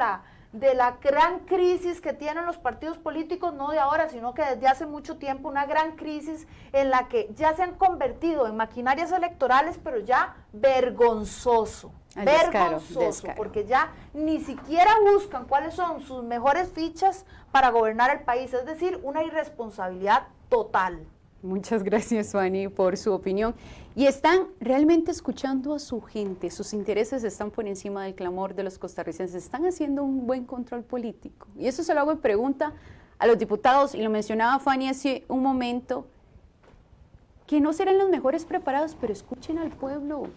la gran crisis que tienen los partidos políticos, no de ahora, sino que desde hace mucho tiempo, una gran crisis en la que ya se han convertido en maquinarias electorales, pero ya vergonzoso, vergonzoso, porque ya ni siquiera buscan cuáles son sus mejores fichas para gobernar el país, es decir, una irresponsabilidad total. Muchas gracias, Fanny, por su opinión. Y están realmente escuchando a su gente, sus intereses están por encima del clamor de los costarricenses, están haciendo un buen control político. Y eso se lo hago en pregunta a los diputados, y lo mencionaba Fanny hace un momento, que no serán los mejores preparados, pero escuchen al pueblo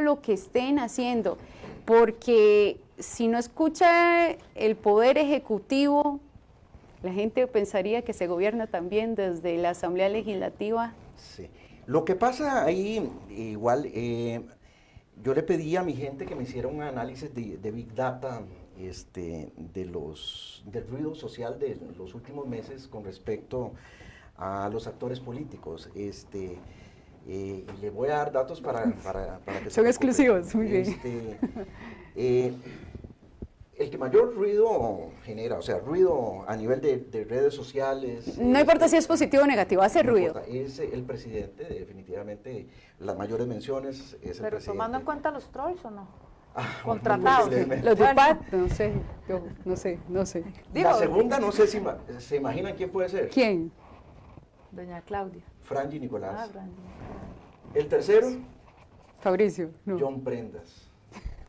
lo que estén haciendo, porque si no escucha el Poder Ejecutivo, la gente pensaría que se gobierna también desde la Asamblea Legislativa. Sí. Lo que pasa ahí, igual, yo le pedí a mi gente que me hiciera un análisis de Big Data del ruido social de los últimos meses con respecto a los actores políticos. Le voy a dar datos para que son exclusivos, muy bien. El que mayor ruido genera, o sea, ruido a nivel de redes sociales... No importa si es positivo o negativo, hace ruido. Importa, es el presidente, definitivamente, las mayores menciones es el presidente. ¿Pero tomando en cuenta los trolls o no? Contratados. Los de PAT, no sé. La segunda, no sé si se imaginan quién puede ser. ¿Quién? Doña Claudia. Franji Nicolás. Franji. El tercero, Fabricio. No. John Prendas.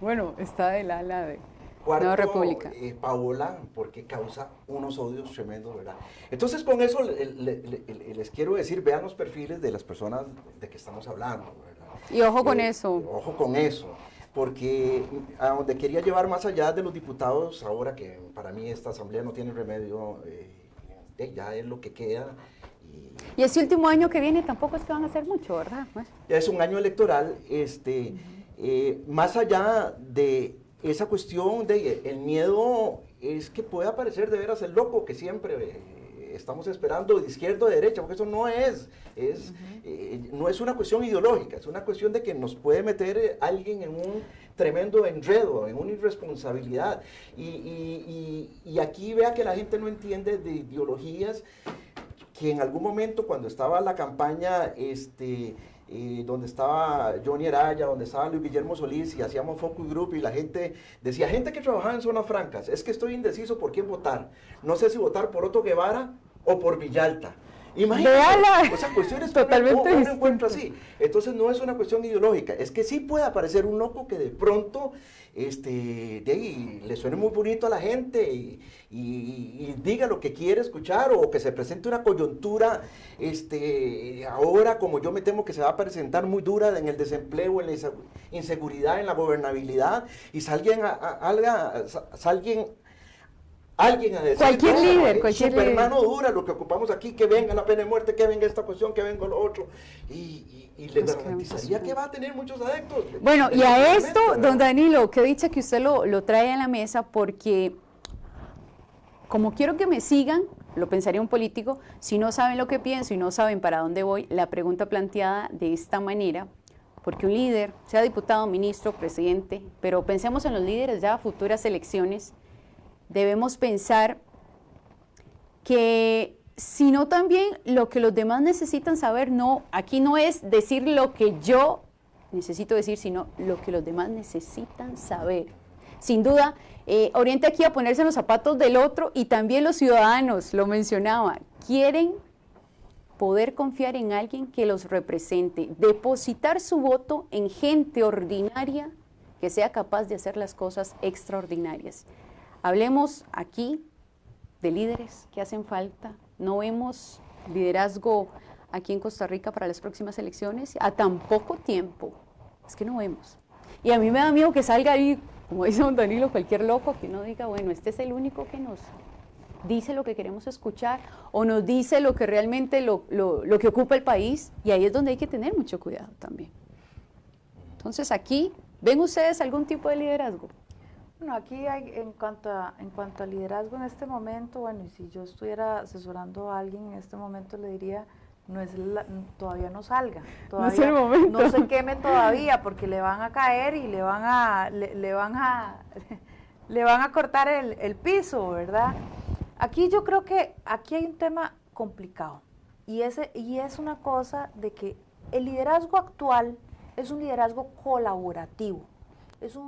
Bueno, está del ala de... Cuarto, Nueva República. Paola, porque causa unos odios tremendos, ¿verdad? Entonces, con eso les quiero decir, vean los perfiles de las personas de que estamos hablando, ¿verdad? Y ojo con eso. Ojo con eso, porque a donde quería llevar más allá de los diputados, ahora que para mí esta asamblea no tiene remedio, ya es lo que queda. Y ese último año que viene tampoco es que van a hacer mucho, ¿verdad? Ya es un año electoral, más allá de esa cuestión de el miedo es que puede aparecer de veras el loco que siempre estamos esperando de izquierda o de derecha, porque eso no no es una cuestión ideológica, es una cuestión de que nos puede meter alguien en un tremendo enredo, en una irresponsabilidad. Y aquí vea que la gente no entiende de ideologías, que en algún momento cuando estaba la campaña, donde estaba Johnny Araya, donde estaba Luis Guillermo Solís y hacíamos focus group y la gente decía, gente que trabajaba en zonas francas, es que estoy indeciso por quién votar, no sé si votar por Otto Guevara o por Villalta. Imagínate, o sea, cuestiones totalmente uno encuentra así. Entonces no es una cuestión ideológica, es que sí puede aparecer un loco que de pronto de ahí le suene muy bonito a la gente y diga lo que quiere escuchar, o que se presente una coyuntura ahora, como yo me temo que se va a presentar muy dura en el desempleo, en la inseguridad, en la gobernabilidad, y alguien a decir, cualquier líder, hermano dura lo que ocupamos aquí, que venga la pena de muerte, que venga esta cuestión, que venga lo otro, y le garantizaría que va a tener muchos adeptos. Bueno, y a esto, don Danilo, qué dicha que usted lo trae a la mesa, porque como quiero que me sigan, lo pensaría un político, si no saben lo que pienso y no saben para dónde voy, la pregunta planteada de esta manera, porque un líder, sea diputado, ministro, presidente, pero pensemos en los líderes ya a futuras elecciones, debemos pensar que sino también lo que los demás necesitan saber, aquí no es decir lo que yo necesito decir, sino lo que los demás necesitan saber. Sin duda, oriente aquí a ponerse en los zapatos del otro, y también los ciudadanos, lo mencionaba, quieren poder confiar en alguien que los represente, depositar su voto en gente ordinaria que sea capaz de hacer las cosas extraordinarias. Hablemos aquí de líderes que hacen falta. No vemos liderazgo aquí en Costa Rica para las próximas elecciones a tan poco tiempo. Es que no vemos. Y a mí me da miedo que salga ahí, como dice don Danilo, cualquier loco que uno diga, bueno, este es el único que nos dice lo que queremos escuchar o nos dice lo que realmente lo que ocupa el país, y ahí es donde hay que tener mucho cuidado también. Entonces aquí, ¿ven ustedes algún tipo de liderazgo? Bueno, aquí hay, en cuanto a liderazgo en este momento, bueno, y si yo estuviera asesorando a alguien en este momento le diría, todavía no salga, todavía no es el momento. No se queme todavía, porque le van a caer y le van a cortar el piso, ¿verdad? Aquí yo creo que aquí hay un tema complicado, y es una cosa de que el liderazgo actual es un liderazgo colaborativo, es un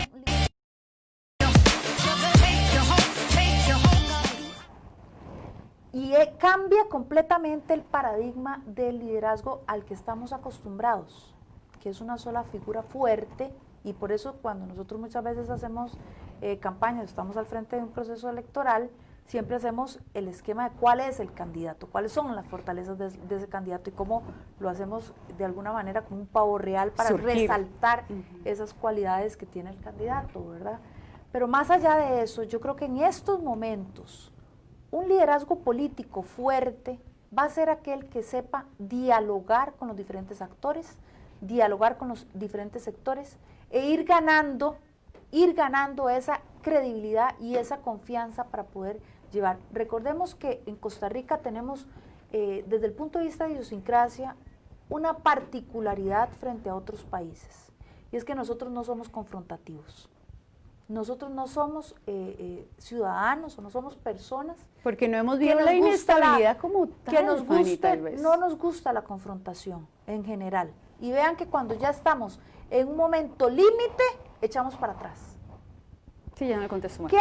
y cambia completamente el paradigma del liderazgo al que estamos acostumbrados, que es una sola figura fuerte, y por eso cuando nosotros muchas veces hacemos campañas, estamos al frente de un proceso electoral, siempre hacemos el esquema de cuál es el candidato, cuáles son las fortalezas de ese candidato y cómo lo hacemos de alguna manera como un pavo real para resaltar esas cualidades que tiene el candidato, ¿verdad? Pero más allá de eso, yo creo que en estos momentos un liderazgo político fuerte va a ser aquel que sepa dialogar con los diferentes actores, dialogar con los diferentes sectores e ir ganando esa credibilidad y esa confianza para poder llevar. Recordemos que en Costa Rica tenemos, desde el punto de vista de idiosincrasia, una particularidad frente a otros países, y es que nosotros no somos confrontativos. Nosotros no somos ciudadanos o no somos personas. Porque no hemos visto la inestabilidad como tal, que nos guste, tal vez. No nos gusta la confrontación en general. Y vean que cuando ya estamos en un momento límite, echamos para atrás. Sí, ya me contestó más. ¿Qué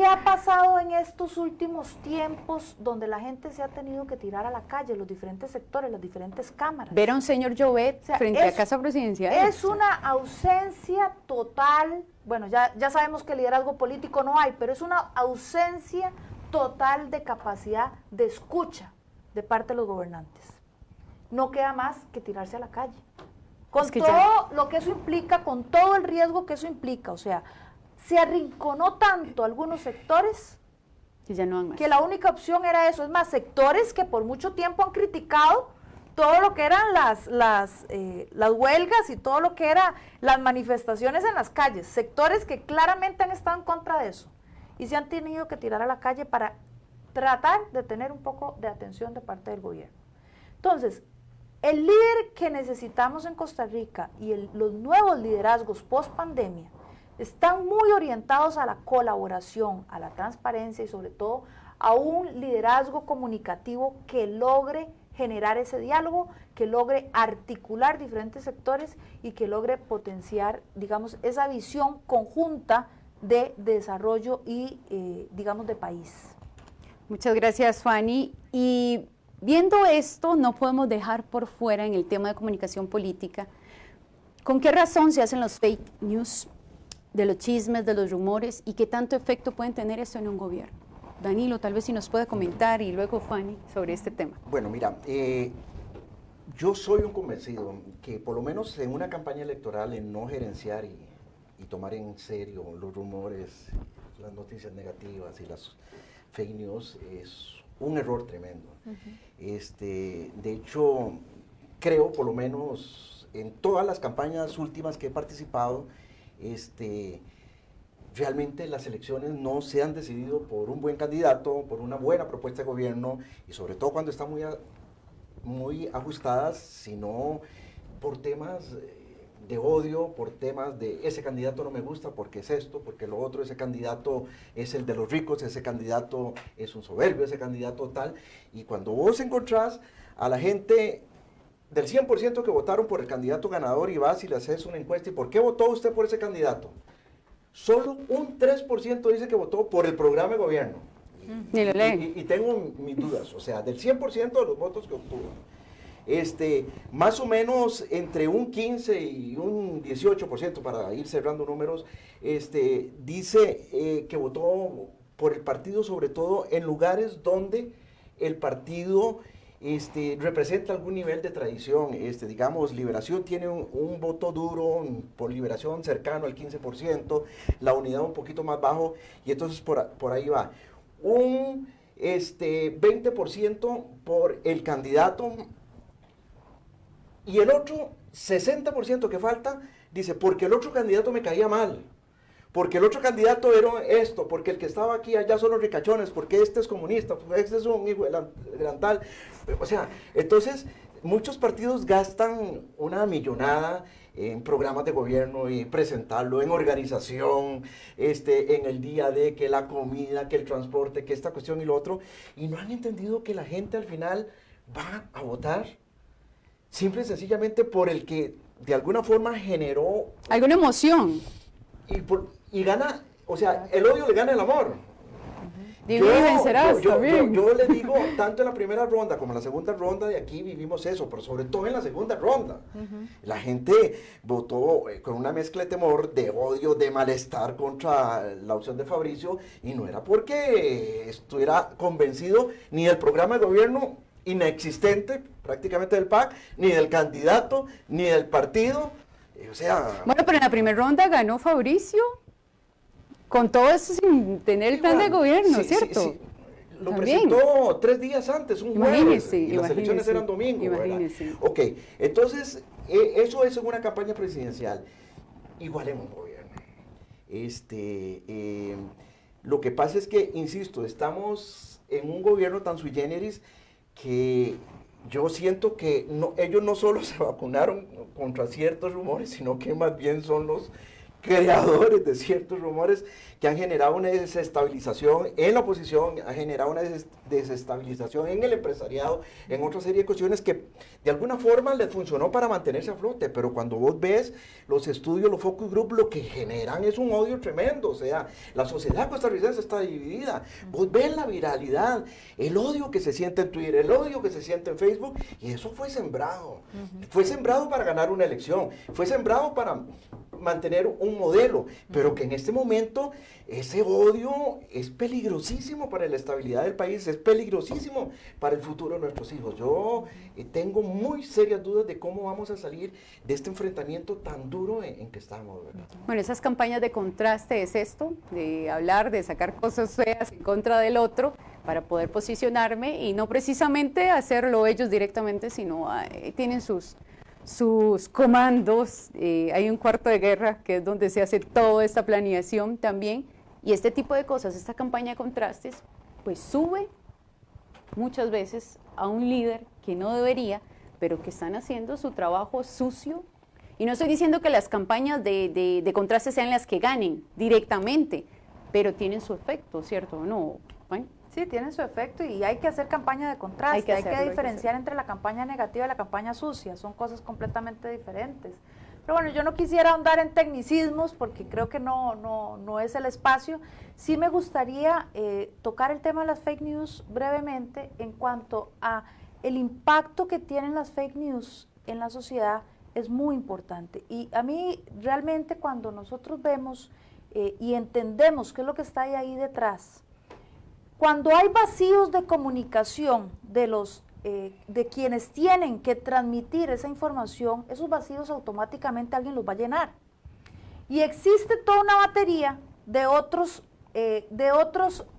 ha pasado en estos últimos tiempos donde la gente se ha tenido que tirar a la calle, los diferentes sectores, las diferentes cámaras? Ver a un señor Llobet frente a Casa Presidencial. Es una ausencia total, bueno, ya sabemos que liderazgo político no hay, pero es una ausencia total de capacidad de escucha de parte de los gobernantes. No queda más que tirarse a la calle. Con todo lo que eso implica, con todo el riesgo que eso implica, o sea, se arrinconó tanto algunos sectores que la única opción era eso. Es más, sectores que por mucho tiempo han criticado todo lo que eran las huelgas y todo lo que eran las manifestaciones en las calles, sectores que claramente han estado en contra de eso y se han tenido que tirar a la calle para tratar de tener un poco de atención de parte del gobierno. Entonces, el líder que necesitamos en Costa Rica y los nuevos liderazgos post pandemia están muy orientados a la colaboración, a la transparencia y sobre todo a un liderazgo comunicativo que logre generar ese diálogo, que logre articular diferentes sectores y que logre potenciar, digamos, esa visión conjunta de desarrollo y, digamos, de país. Muchas gracias, Fanny. Y viendo esto, no podemos dejar por fuera en el tema de comunicación política, ¿con qué razón se hacen los fake news, de los chismes, de los rumores, y qué tanto efecto pueden tener esto en un gobierno? Danilo, tal vez si nos puede comentar, y luego Fanny, sobre este tema. Bueno, mira, yo soy un convencido que por lo menos en una campaña electoral, en no gerenciar y tomar en serio los rumores, las noticias negativas y las fake news es un error tremendo. De hecho, creo, por lo menos en todas las campañas últimas que he participado, realmente las elecciones no se han decidido por un buen candidato, por una buena propuesta de gobierno, y sobre todo cuando están muy ajustadas, sino por temas de odio, por temas de ese candidato no me gusta porque es esto, porque lo otro, ese candidato es el de los ricos, ese candidato es un soberbio, ese candidato tal, y cuando vos encontrás a la gente del 100% que votaron por el candidato ganador y vas y le haces una encuesta, ¿y por qué votó usted por ese candidato? Solo un 3% dice que votó por el programa de gobierno. Ni lo leen. Y tengo mis dudas, o sea, del 100% de los votos que obtuvo, más o menos entre un 15 y un 18%, para ir cerrando números, dice que votó por el partido, sobre todo en lugares donde el partido representa algún nivel de tradición. Digamos, Liberación tiene un voto duro por Liberación cercano al 15%, la Unidad un poquito más bajo, y entonces por ahí va. Un 20% por el candidato, y el otro 60% que falta, dice, porque el otro candidato me caía mal, porque el otro candidato era esto, porque el que estaba aquí allá son los ricachones, porque este es comunista, porque este es un hijo de la gran tal. O sea, entonces muchos partidos gastan una millonada en programas de gobierno y presentarlo en organización, en el día de que la comida, que el transporte, que esta cuestión y lo otro, y no han entendido que la gente al final va a votar simple y sencillamente por el que de alguna forma generó Alguna emoción. y gana, o sea, el odio le gana el amor. Divide y vencerás también. Yo le digo, tanto en la primera ronda como en la segunda ronda de aquí vivimos eso, pero sobre todo en la segunda ronda. La gente votó con una mezcla de temor, de odio, de malestar contra la opción de Fabricio, y no era porque estuviera convencido ni del programa de gobierno inexistente prácticamente del PAC, ni del candidato, ni del partido. O sea... Bueno, pero en la primera ronda ganó Fabricio, con todo eso sin tener el plan de gobierno, sí, ¿cierto? Sí, sí. Lo También. presentó 3 días antes, un jueves, y las elecciones eran domingo, ¿verdad? Ok, entonces, eso es una campaña presidencial. Igual en un gobierno. Lo que pasa es que, insisto, estamos en un gobierno tan sui generis que yo siento que ellos no solo se vacunaron contra ciertos rumores, sino que más bien son los creadores de ciertos rumores que han generado una desestabilización en la oposición, han generado una desestabilización en el empresariado, en otra serie de cuestiones que de alguna forma les funcionó para mantenerse a flote, pero cuando vos ves los estudios, los focus group, lo que generan es un odio tremendo. O sea, la sociedad costarricense está dividida, vos ves la viralidad, el odio que se siente en Twitter, el odio que se siente en Facebook, y eso fue sembrado. Fue sembrado para ganar una elección, fue sembrado para mantener un modelo, pero que en este momento ese odio es peligrosísimo para la estabilidad del país, es peligrosísimo para el futuro de nuestros hijos. Yo tengo muy serias dudas de cómo vamos a salir de este enfrentamiento tan duro en que estamos, ¿verdad? Bueno, esas campañas de contraste es esto, de hablar, de sacar cosas feas en contra del otro para poder posicionarme y no precisamente hacerlo ellos directamente, sino tienen sus comandos, hay un cuarto de guerra que es donde se hace toda esta planeación también, y este tipo de cosas, esta campaña de contrastes, pues sube muchas veces a un líder que no debería, pero que están haciendo su trabajo sucio, y no estoy diciendo que las campañas de contrastes sean las que ganen directamente, pero tienen su efecto, ¿cierto o no? ¿Bueno? Sí, tienen su efecto y hay que hacer campaña de contraste, hay que diferenciar entre la campaña negativa y la campaña sucia, son cosas completamente diferentes. Pero bueno, yo no quisiera ahondar en tecnicismos porque creo que no es el espacio. Sí me gustaría tocar el tema de las fake news brevemente en cuanto a el impacto que tienen las fake news en la sociedad. Es muy importante y a mí realmente cuando nosotros vemos y entendemos qué es lo que está ahí detrás, cuando hay vacíos de comunicación de quienes tienen que transmitir esa información, esos vacíos automáticamente alguien los va a llenar. Y existe toda una batería de otros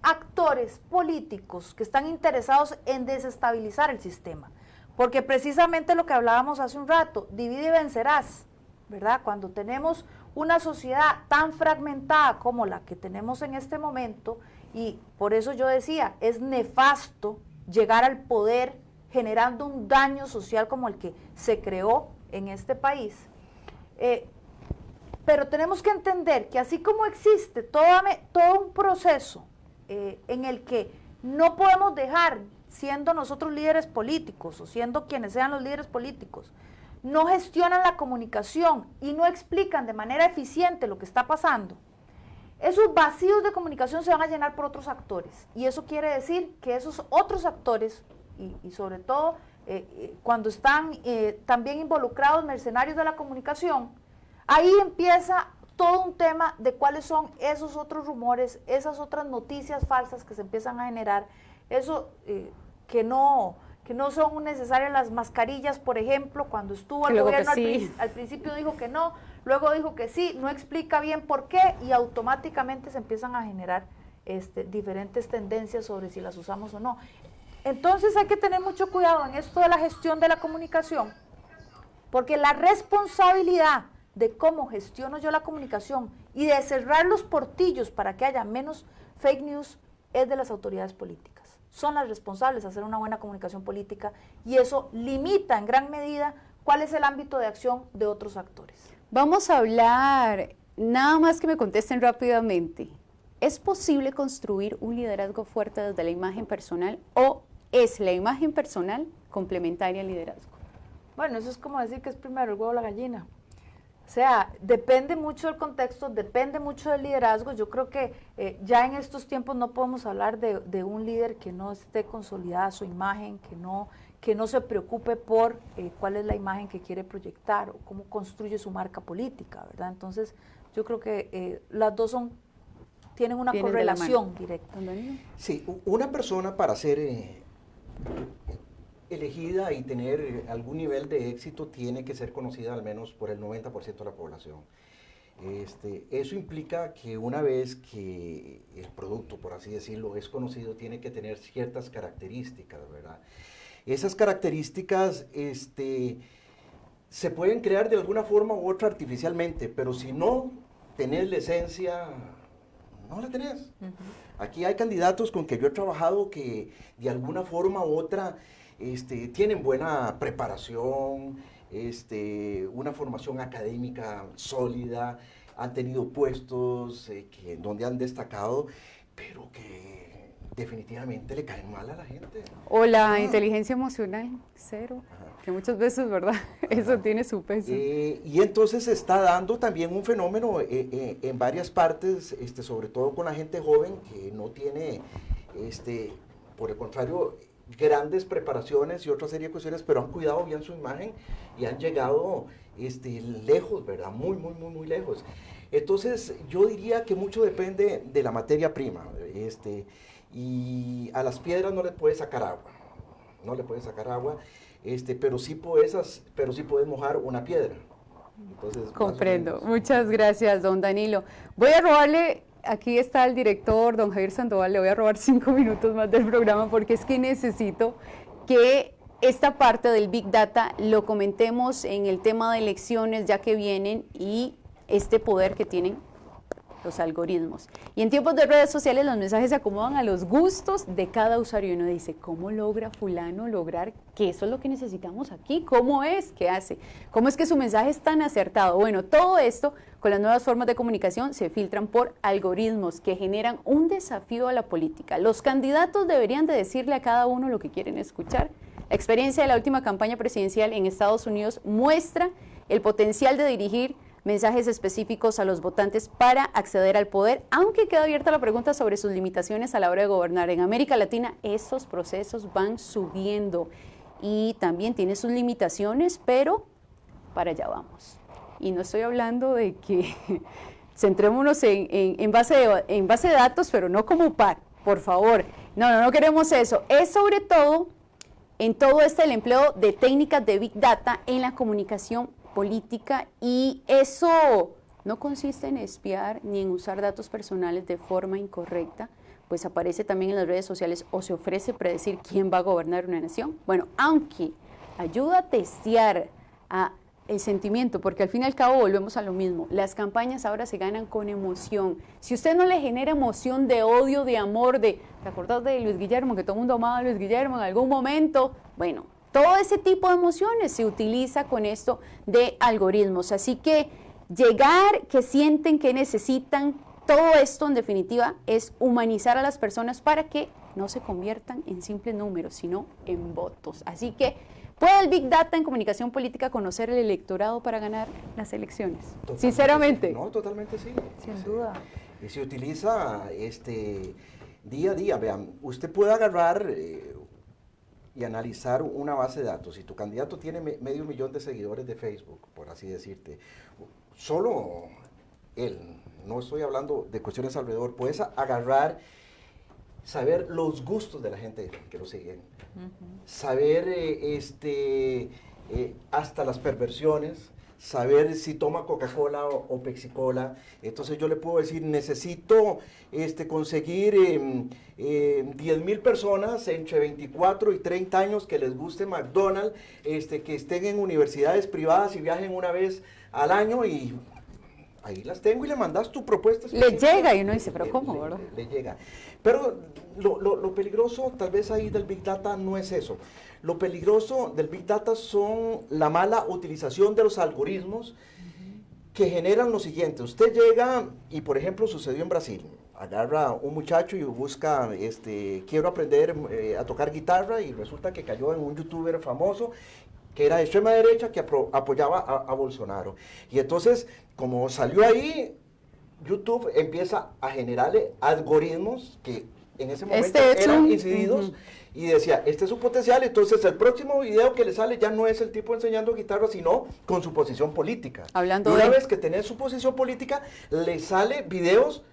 actores políticos que están interesados en desestabilizar el sistema. Porque precisamente lo que hablábamos hace un rato, divide y vencerás, ¿verdad? Cuando tenemos una sociedad tan fragmentada como la que tenemos en este momento, y por eso yo decía, es nefasto llegar al poder generando un daño social como el que se creó en este país. Pero tenemos que entender que así como existe todo un proceso en el que no podemos dejar, siendo nosotros líderes políticos o siendo quienes sean los líderes políticos, no gestionan la comunicación y no explican de manera eficiente lo que está pasando, esos vacíos de comunicación se van a llenar por otros actores. Y eso quiere decir que esos otros actores, y sobre todo cuando están también involucrados mercenarios de la comunicación, ahí empieza todo un tema de cuáles son esos otros rumores, esas otras noticias falsas que se empiezan a generar, eso que no son necesarias las mascarillas, por ejemplo, cuando estuvo el gobierno al principio dijo que no, luego dijo que sí, no explica bien por qué y automáticamente se empiezan a generar diferentes tendencias sobre si las usamos o no. Entonces hay que tener mucho cuidado en esto de la gestión de la comunicación, porque la responsabilidad de cómo gestiono yo la comunicación y de cerrar los portillos para que haya menos fake news es de las autoridades políticas. Son las responsables de hacer una buena comunicación política y eso limita en gran medida cuál es el ámbito de acción de otros actores. Vamos a hablar, nada más que me contesten rápidamente, ¿es posible construir un liderazgo fuerte desde la imagen personal o es la imagen personal complementaria al liderazgo? Bueno, eso es como decir que es primero el huevo o la gallina. O sea, depende mucho del contexto, depende mucho del liderazgo. Yo creo que ya en estos tiempos no podemos hablar de un líder que no esté consolidada su imagen, que no se preocupe por cuál es la imagen que quiere proyectar o cómo construye su marca política, ¿verdad? Entonces, yo creo que las dos tienen una correlación directa. Sí, una persona para ser elegida y tener algún nivel de éxito tiene que ser conocida al menos por el 90% de la población. Eso implica que una vez que el producto, por así decirlo, es conocido, tiene que tener ciertas características, ¿verdad? Esas características se pueden crear de alguna forma u otra artificialmente, pero si no tenés la esencia, no la tenés. Aquí hay candidatos con que yo he trabajado que de alguna forma u otra tienen buena preparación, una formación académica sólida, han tenido puestos donde han destacado, pero que definitivamente le caen mal a la gente. O la inteligencia emocional, cero, que muchas veces, ¿verdad? Eso tiene su peso. Y entonces se está dando también un fenómeno en varias partes, sobre todo con la gente joven que no tiene, por el contrario, grandes preparaciones y otra serie de cuestiones, pero han cuidado bien su imagen y han llegado lejos, ¿verdad? Muy, muy, muy, muy lejos. Entonces, yo diría que mucho depende de la materia prima, y a las piedras no le puedes sacar agua, pero sí puedes mojar una piedra. Entonces, comprendo. Muchas gracias, don Danilo. Voy a robarle, aquí está el director, don Javier Sandoval, le voy a robar 5 minutos más del programa porque es que necesito que esta parte del Big Data lo comentemos en el tema de elecciones ya que vienen y este poder que tienen los algoritmos. Y en tiempos de redes sociales los mensajes se acomodan a los gustos de cada usuario. Y uno dice, ¿cómo logra fulano lograr que eso es lo que necesitamos aquí? ¿Cómo es que hace? ¿Cómo es que su mensaje es tan acertado? Bueno, todo esto con las nuevas formas de comunicación se filtran por algoritmos que generan un desafío a la política. Los candidatos deberían de decirle a cada uno lo que quieren escuchar. La experiencia de la última campaña presidencial en Estados Unidos muestra el potencial de dirigir mensajes específicos a los votantes para acceder al poder, aunque queda abierta la pregunta sobre sus limitaciones a la hora de gobernar. En América Latina estos procesos van subiendo y también tiene sus limitaciones, pero para allá vamos. Y no estoy hablando de que centrémonos en base de datos, pero no como par, por favor. No queremos eso. Es sobre todo en todo el empleo de técnicas de Big Data en la comunicación política, y eso no consiste en espiar ni en usar datos personales de forma incorrecta, pues aparece también en las redes sociales o se ofrece predecir quién va a gobernar una nación. Bueno, aunque ayuda a testear el sentimiento, porque al fin y al cabo volvemos a lo mismo, las campañas ahora se ganan con emoción. Si usted no le genera emoción de odio, de amor, ¿te acordás de Luis Guillermo, que todo el mundo amaba a Luis Guillermo en algún momento? Bueno, todo ese tipo de emociones se utiliza con esto de algoritmos. Así que llegar, que sienten, que necesitan, todo esto en definitiva es humanizar a las personas para que no se conviertan en simples números, sino en votos. Así que, ¿puede el Big Data en comunicación política conocer el electorado para ganar las elecciones? Totalmente, Sinceramente. No, totalmente sí. Sin duda. y se utiliza día a día. Vean, usted puede agarrar y analizar una base de datos. Si tu candidato tiene medio millón de seguidores de Facebook, por así decirte, solo él, no estoy hablando de cuestiones alrededor, puedes agarrar, saber los gustos de la gente que lo siguen, saber hasta las perversiones, saber si toma Coca-Cola o Pepsi-Cola. Entonces yo le puedo decir, necesito conseguir 10,000 personas entre 24 y 30 años que les guste McDonald's, que estén en universidades privadas y viajen una vez al año, y ahí las tengo, y le mandas tu propuesta. Le llega y uno dice, pero ¿cómo, verdad? Le llega. Pero lo peligroso tal vez ahí del Big Data no es eso. Lo peligroso del Big Data son la mala utilización de los algoritmos que generan lo siguiente. Usted llega, y por ejemplo sucedió en Brasil, agarra un muchacho y busca, quiero aprender a tocar guitarra, y resulta que cayó en un youtuber famoso que era de extrema derecha, que apoyaba a Bolsonaro. Y entonces, como salió ahí, YouTube empieza a generarle algoritmos que en ese momento eran incididos, y decía, este es su potencial. Entonces el próximo video que le sale ya no es el tipo enseñando guitarra, sino con su posición política. Hablando y una vez que tenés su posición política, le sale videos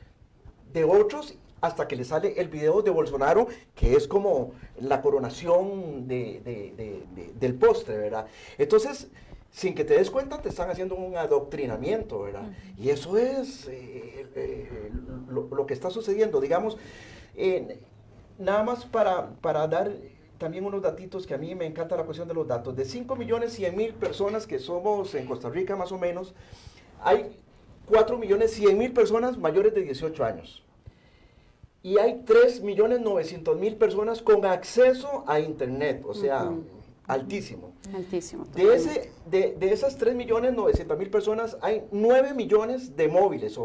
de otros, hasta que le sale el video de Bolsonaro, que es como la coronación del postre, ¿verdad? Entonces, sin que te des cuenta, te están haciendo un adoctrinamiento, ¿verdad? Y eso es lo que está sucediendo. Digamos, nada más para dar también unos datitos, que a mí me encanta la cuestión de los datos. De 5.100.000 personas que somos en Costa Rica, más o menos, hay 4.100.000 personas mayores de 18 años. Y hay 3.900.000 personas con acceso a Internet, o sea, altísimo. Altísimo. De esas 3.900.000 personas, hay 9 millones de móviles,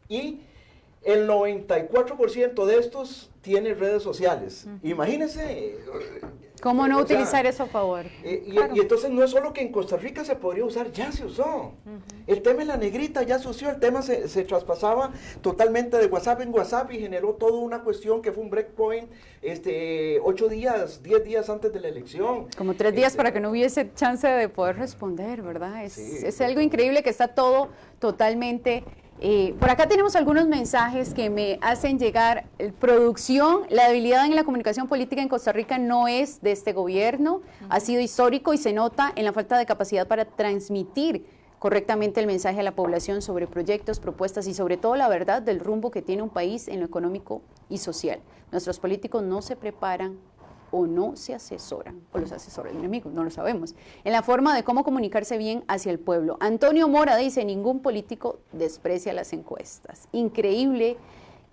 y el 94% de estos tiene redes sociales. Imagínense. ¿Cómo no utilizar eso a favor? Claro. Y entonces no es solo que en Costa Rica se podría usar, ya se usó. El tema de la negrita ya se usó, el tema se traspasaba totalmente de WhatsApp en WhatsApp, y generó toda una cuestión que fue un breakpoint 8 días, 10 días antes de la elección. Como 3 días para que no hubiese chance de poder responder, ¿verdad? Es algo increíble que está todo totalmente... por acá tenemos algunos mensajes que me hacen llegar. Producción, la debilidad en la comunicación política en Costa Rica no es de este gobierno, ha sido histórico y se nota en la falta de capacidad para transmitir correctamente el mensaje a la población sobre proyectos, propuestas y sobre todo la verdad del rumbo que tiene un país en lo económico y social. Nuestros políticos no se preparan o no se asesoran, o los asesora el enemigo, no lo sabemos, en la forma de cómo comunicarse bien hacia el pueblo. Antonio Mora dice, ningún político desprecia las encuestas. Increíble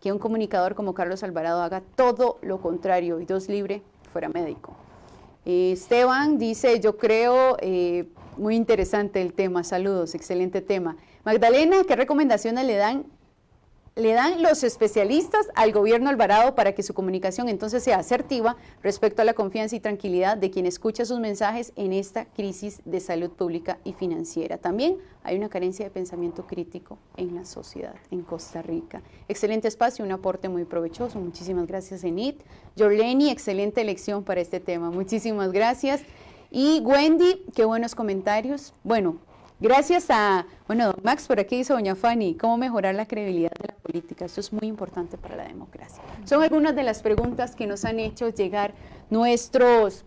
que un comunicador como Carlos Alvarado haga todo lo contrario, y Dios libre, fuera médico. Esteban dice, yo creo, muy interesante el tema, saludos, excelente tema. Magdalena, ¿qué recomendaciones le dan los especialistas al gobierno Alvarado para que su comunicación entonces sea asertiva respecto a la confianza y tranquilidad de quien escucha sus mensajes en esta crisis de salud pública y financiera? También hay una carencia de pensamiento crítico en la sociedad en Costa Rica. Excelente espacio, un aporte muy provechoso. Muchísimas gracias, Enid. Jorleni, excelente elección para este tema. Muchísimas gracias. Y Wendy, qué buenos comentarios. Bueno, gracias a, don Max, por aquí dice doña Fanny, ¿cómo mejorar la credibilidad de la política? Esto es muy importante para la democracia. Son algunas de las preguntas que nos han hecho llegar nuestros,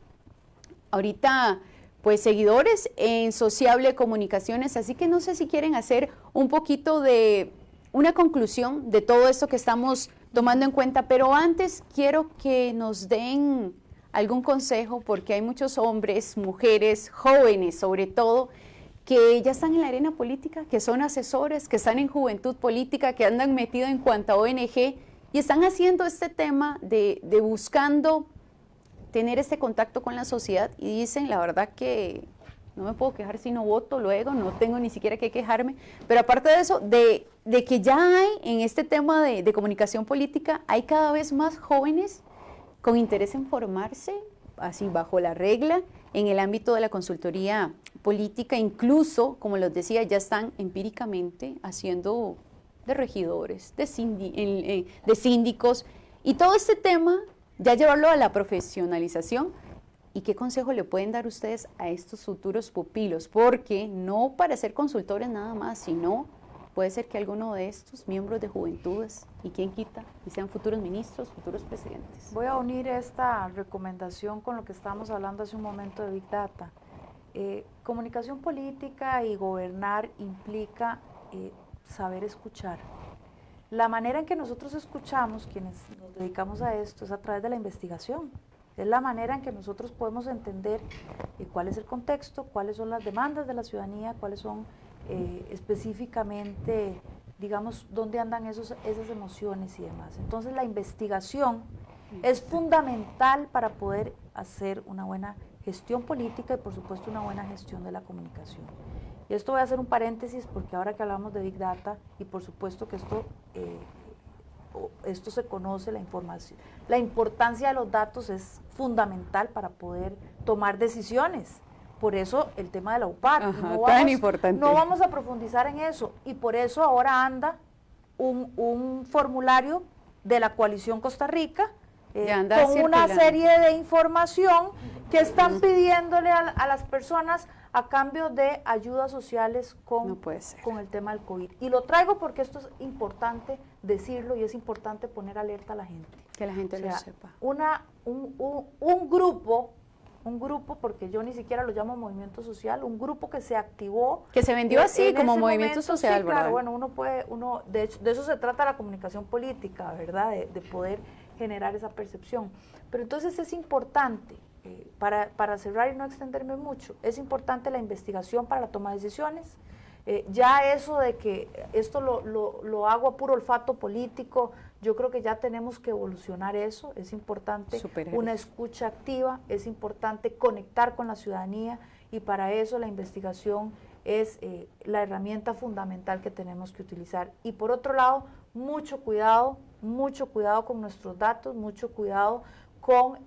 ahorita, pues, seguidores en Sociable Comunicaciones, así que no sé si quieren hacer un poquito de una conclusión de todo esto que estamos tomando en cuenta, pero antes quiero que nos den algún consejo, porque hay muchos hombres, mujeres, jóvenes sobre todo, que ya están en la arena política, que son asesores, que están en Juventud Política, que andan metidos en cuanta ONG y están haciendo este tema de buscando tener este contacto con la sociedad, y dicen, la verdad que no me puedo quejar si no voto luego, no tengo ni siquiera que quejarme, pero aparte de eso, de que ya hay en este tema de comunicación política, hay cada vez más jóvenes con interés en formarse, así bajo la regla, en el ámbito de la consultoría política, incluso, como les decía, ya están empíricamente haciendo de regidores, de síndicos, y todo este tema, ya llevarlo a la profesionalización. ¿Y qué consejo le pueden dar ustedes a estos futuros pupilos? Porque no para ser consultores nada más, sino puede ser que alguno de estos miembros de juventudes, y quién quita, y sean futuros ministros, futuros presidentes. Voy a unir esta recomendación con lo que estábamos hablando hace un momento de Big Data. Comunicación política y gobernar implica saber escuchar. La manera en que nosotros escuchamos, quienes nos dedicamos a esto, es a través de la investigación. Es la manera en que nosotros podemos entender cuál es el contexto, cuáles son las demandas de la ciudadanía, cuáles son específicamente, digamos, dónde andan esas emociones y demás. Entonces la investigación es fundamental para poder hacer una buena gestión política y por supuesto una buena gestión de la comunicación. Y esto voy a hacer un paréntesis porque ahora que hablamos de Big Data, y por supuesto que esto se conoce, la información, la importancia de los datos es fundamental para poder tomar decisiones. Por eso el tema de la UPAC. Ajá, tan importante. No vamos a profundizar en eso, y por eso ahora anda un formulario de la Coalición Costa Rica con una serie de información que están pidiéndole a las personas a cambio de ayudas sociales con el tema del COVID. Y lo traigo porque esto es importante decirlo y es importante poner alerta a la gente. Que la gente lo sepa. Un grupo, porque yo ni siquiera lo llamo movimiento social, un grupo que se activó. Que se vendió así como movimiento social, sí, ¿verdad? Claro, bueno, de hecho, de eso se trata la comunicación política, ¿verdad? De poder generar esa percepción. Pero entonces es importante, para cerrar y no extenderme mucho, es importante la investigación para la toma de decisiones. Ya eso de que esto lo hago a puro olfato político, yo creo que ya tenemos que evolucionar eso. Es importante una escucha activa, es importante conectar con la ciudadanía, y para eso la investigación es la herramienta fundamental que tenemos que utilizar. Y por otro lado, mucho cuidado con nuestros datos, mucho cuidado con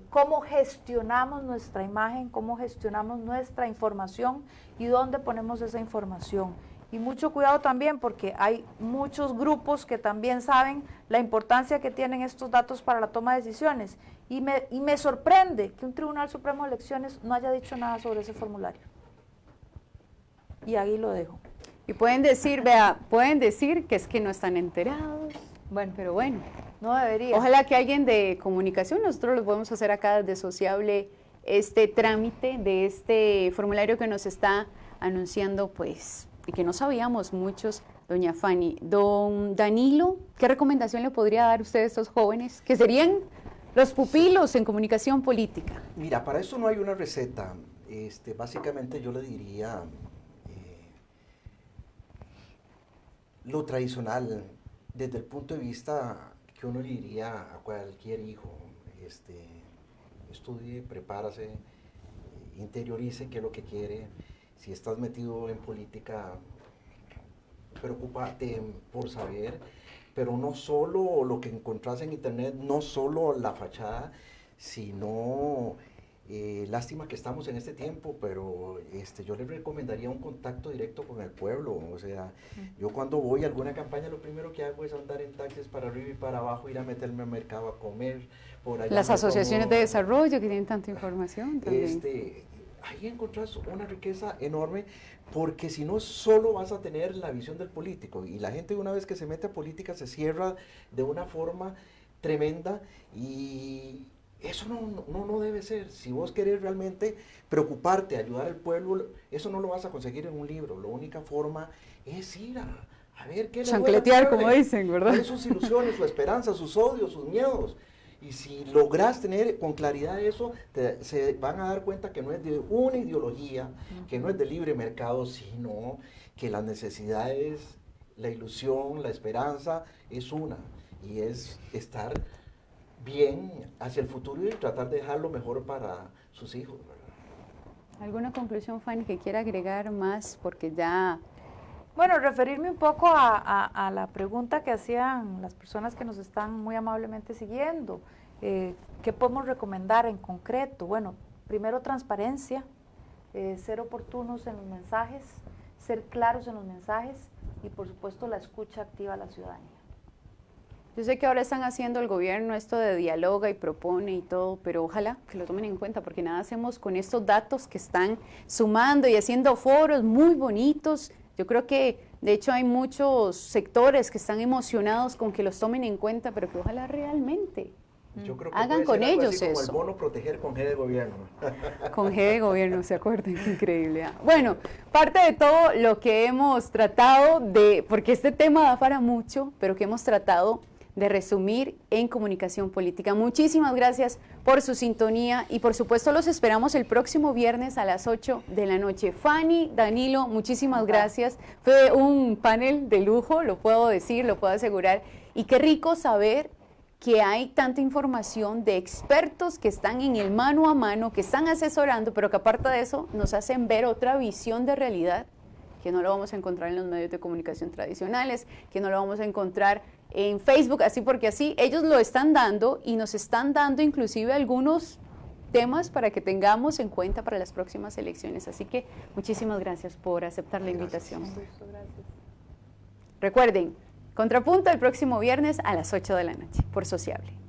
cómo gestionamos nuestra imagen, cómo gestionamos nuestra información y dónde ponemos esa información. Y mucho cuidado también porque hay muchos grupos que también saben la importancia que tienen estos datos para la toma de decisiones. Y me sorprende que un Tribunal Supremo de Elecciones no haya dicho nada sobre ese formulario. Y ahí lo dejo. Y pueden decir que es que no están enterados. Bueno, pero bueno. No debería. Ojalá que alguien de comunicación, nosotros lo podemos hacer acá desde Sociable, este trámite de este formulario que nos está anunciando, pues, y que no sabíamos muchos, doña Fanny. Don Danilo, ¿qué recomendación le podría dar usted a estos jóvenes que serían los pupilos en comunicación política? Mira, para eso no hay una receta. Básicamente yo le diría lo tradicional, desde el punto de vista que uno le diría a cualquier hijo: estudie, prepárase, interiorice qué es lo que quiere. Si estás metido en política, preocúpate por saber, pero no solo lo que encontrás en internet, no solo la fachada, sino lástima que estamos en este tiempo, pero yo les recomendaría un contacto directo con el pueblo. O sea, yo cuando voy a alguna campaña, lo primero que hago es andar en taxis para arriba y para abajo, ir a meterme al mercado a comer. Por allá las asociaciones de desarrollo que tienen tanta información también. Ahí encontrás una riqueza enorme, porque si no, solo vas a tener la visión del político, y la gente, una vez que se mete a política, se cierra de una forma tremenda, y eso no debe ser. Si vos querés realmente preocuparte, ayudar al pueblo, eso no lo vas a conseguir en un libro. La única forma es ir a ver qué le chancletear, como dicen, ¿verdad? ¿Cuáles son sus ilusiones, sus esperanzas, sus odios, sus miedos? Y si logras tener con claridad eso, se van a dar cuenta que no es de una ideología, que no es de libre mercado, sino que las necesidades, la ilusión, la esperanza es una, y es estar bien hacia el futuro y tratar de dejar lo mejor para sus hijos, ¿verdad? ¿Alguna conclusión, Fanny, que quiera agregar más? Porque ya... Bueno, referirme un poco a la pregunta que hacían las personas que nos están muy amablemente siguiendo. ¿Qué podemos recomendar en concreto? Bueno, primero transparencia, ser oportunos en los mensajes, ser claros en los mensajes, y por supuesto la escucha activa a la ciudadanía. Yo sé que ahora están haciendo el gobierno esto de dialoga y propone y todo, pero ojalá que lo tomen en cuenta, porque nada hacemos con estos datos que están sumando y haciendo foros muy bonitos. Yo creo que, de hecho, hay muchos sectores que están emocionados con que los tomen en cuenta, pero que ojalá realmente Yo creo que hagan puede con ser algo ellos así como eso. el bono proteger con G de gobierno. Con G de gobierno, ¿se acuerdan? Qué increíble. Bueno, parte de todo lo que hemos tratado de, porque este tema da para mucho, pero que hemos tratado de resumir en comunicación política. Muchísimas gracias por su sintonía y por supuesto los esperamos el próximo viernes a las 8 de la noche. Fanny, Danilo, muchísimas gracias. Fue un panel de lujo, lo puedo decir, lo puedo asegurar. Y qué rico saber que hay tanta información de expertos que están en el mano a mano, que están asesorando, pero que aparte de eso nos hacen ver otra visión de realidad que no lo vamos a encontrar en los medios de comunicación tradicionales, que no lo vamos a encontrar en Facebook, así porque así ellos lo están dando y nos están dando inclusive algunos temas para que tengamos en cuenta para las próximas elecciones. Así que muchísimas gracias por aceptar la invitación. Gracias. Recuerden, Contrapunto el próximo viernes a las 8 de la noche por Sociable.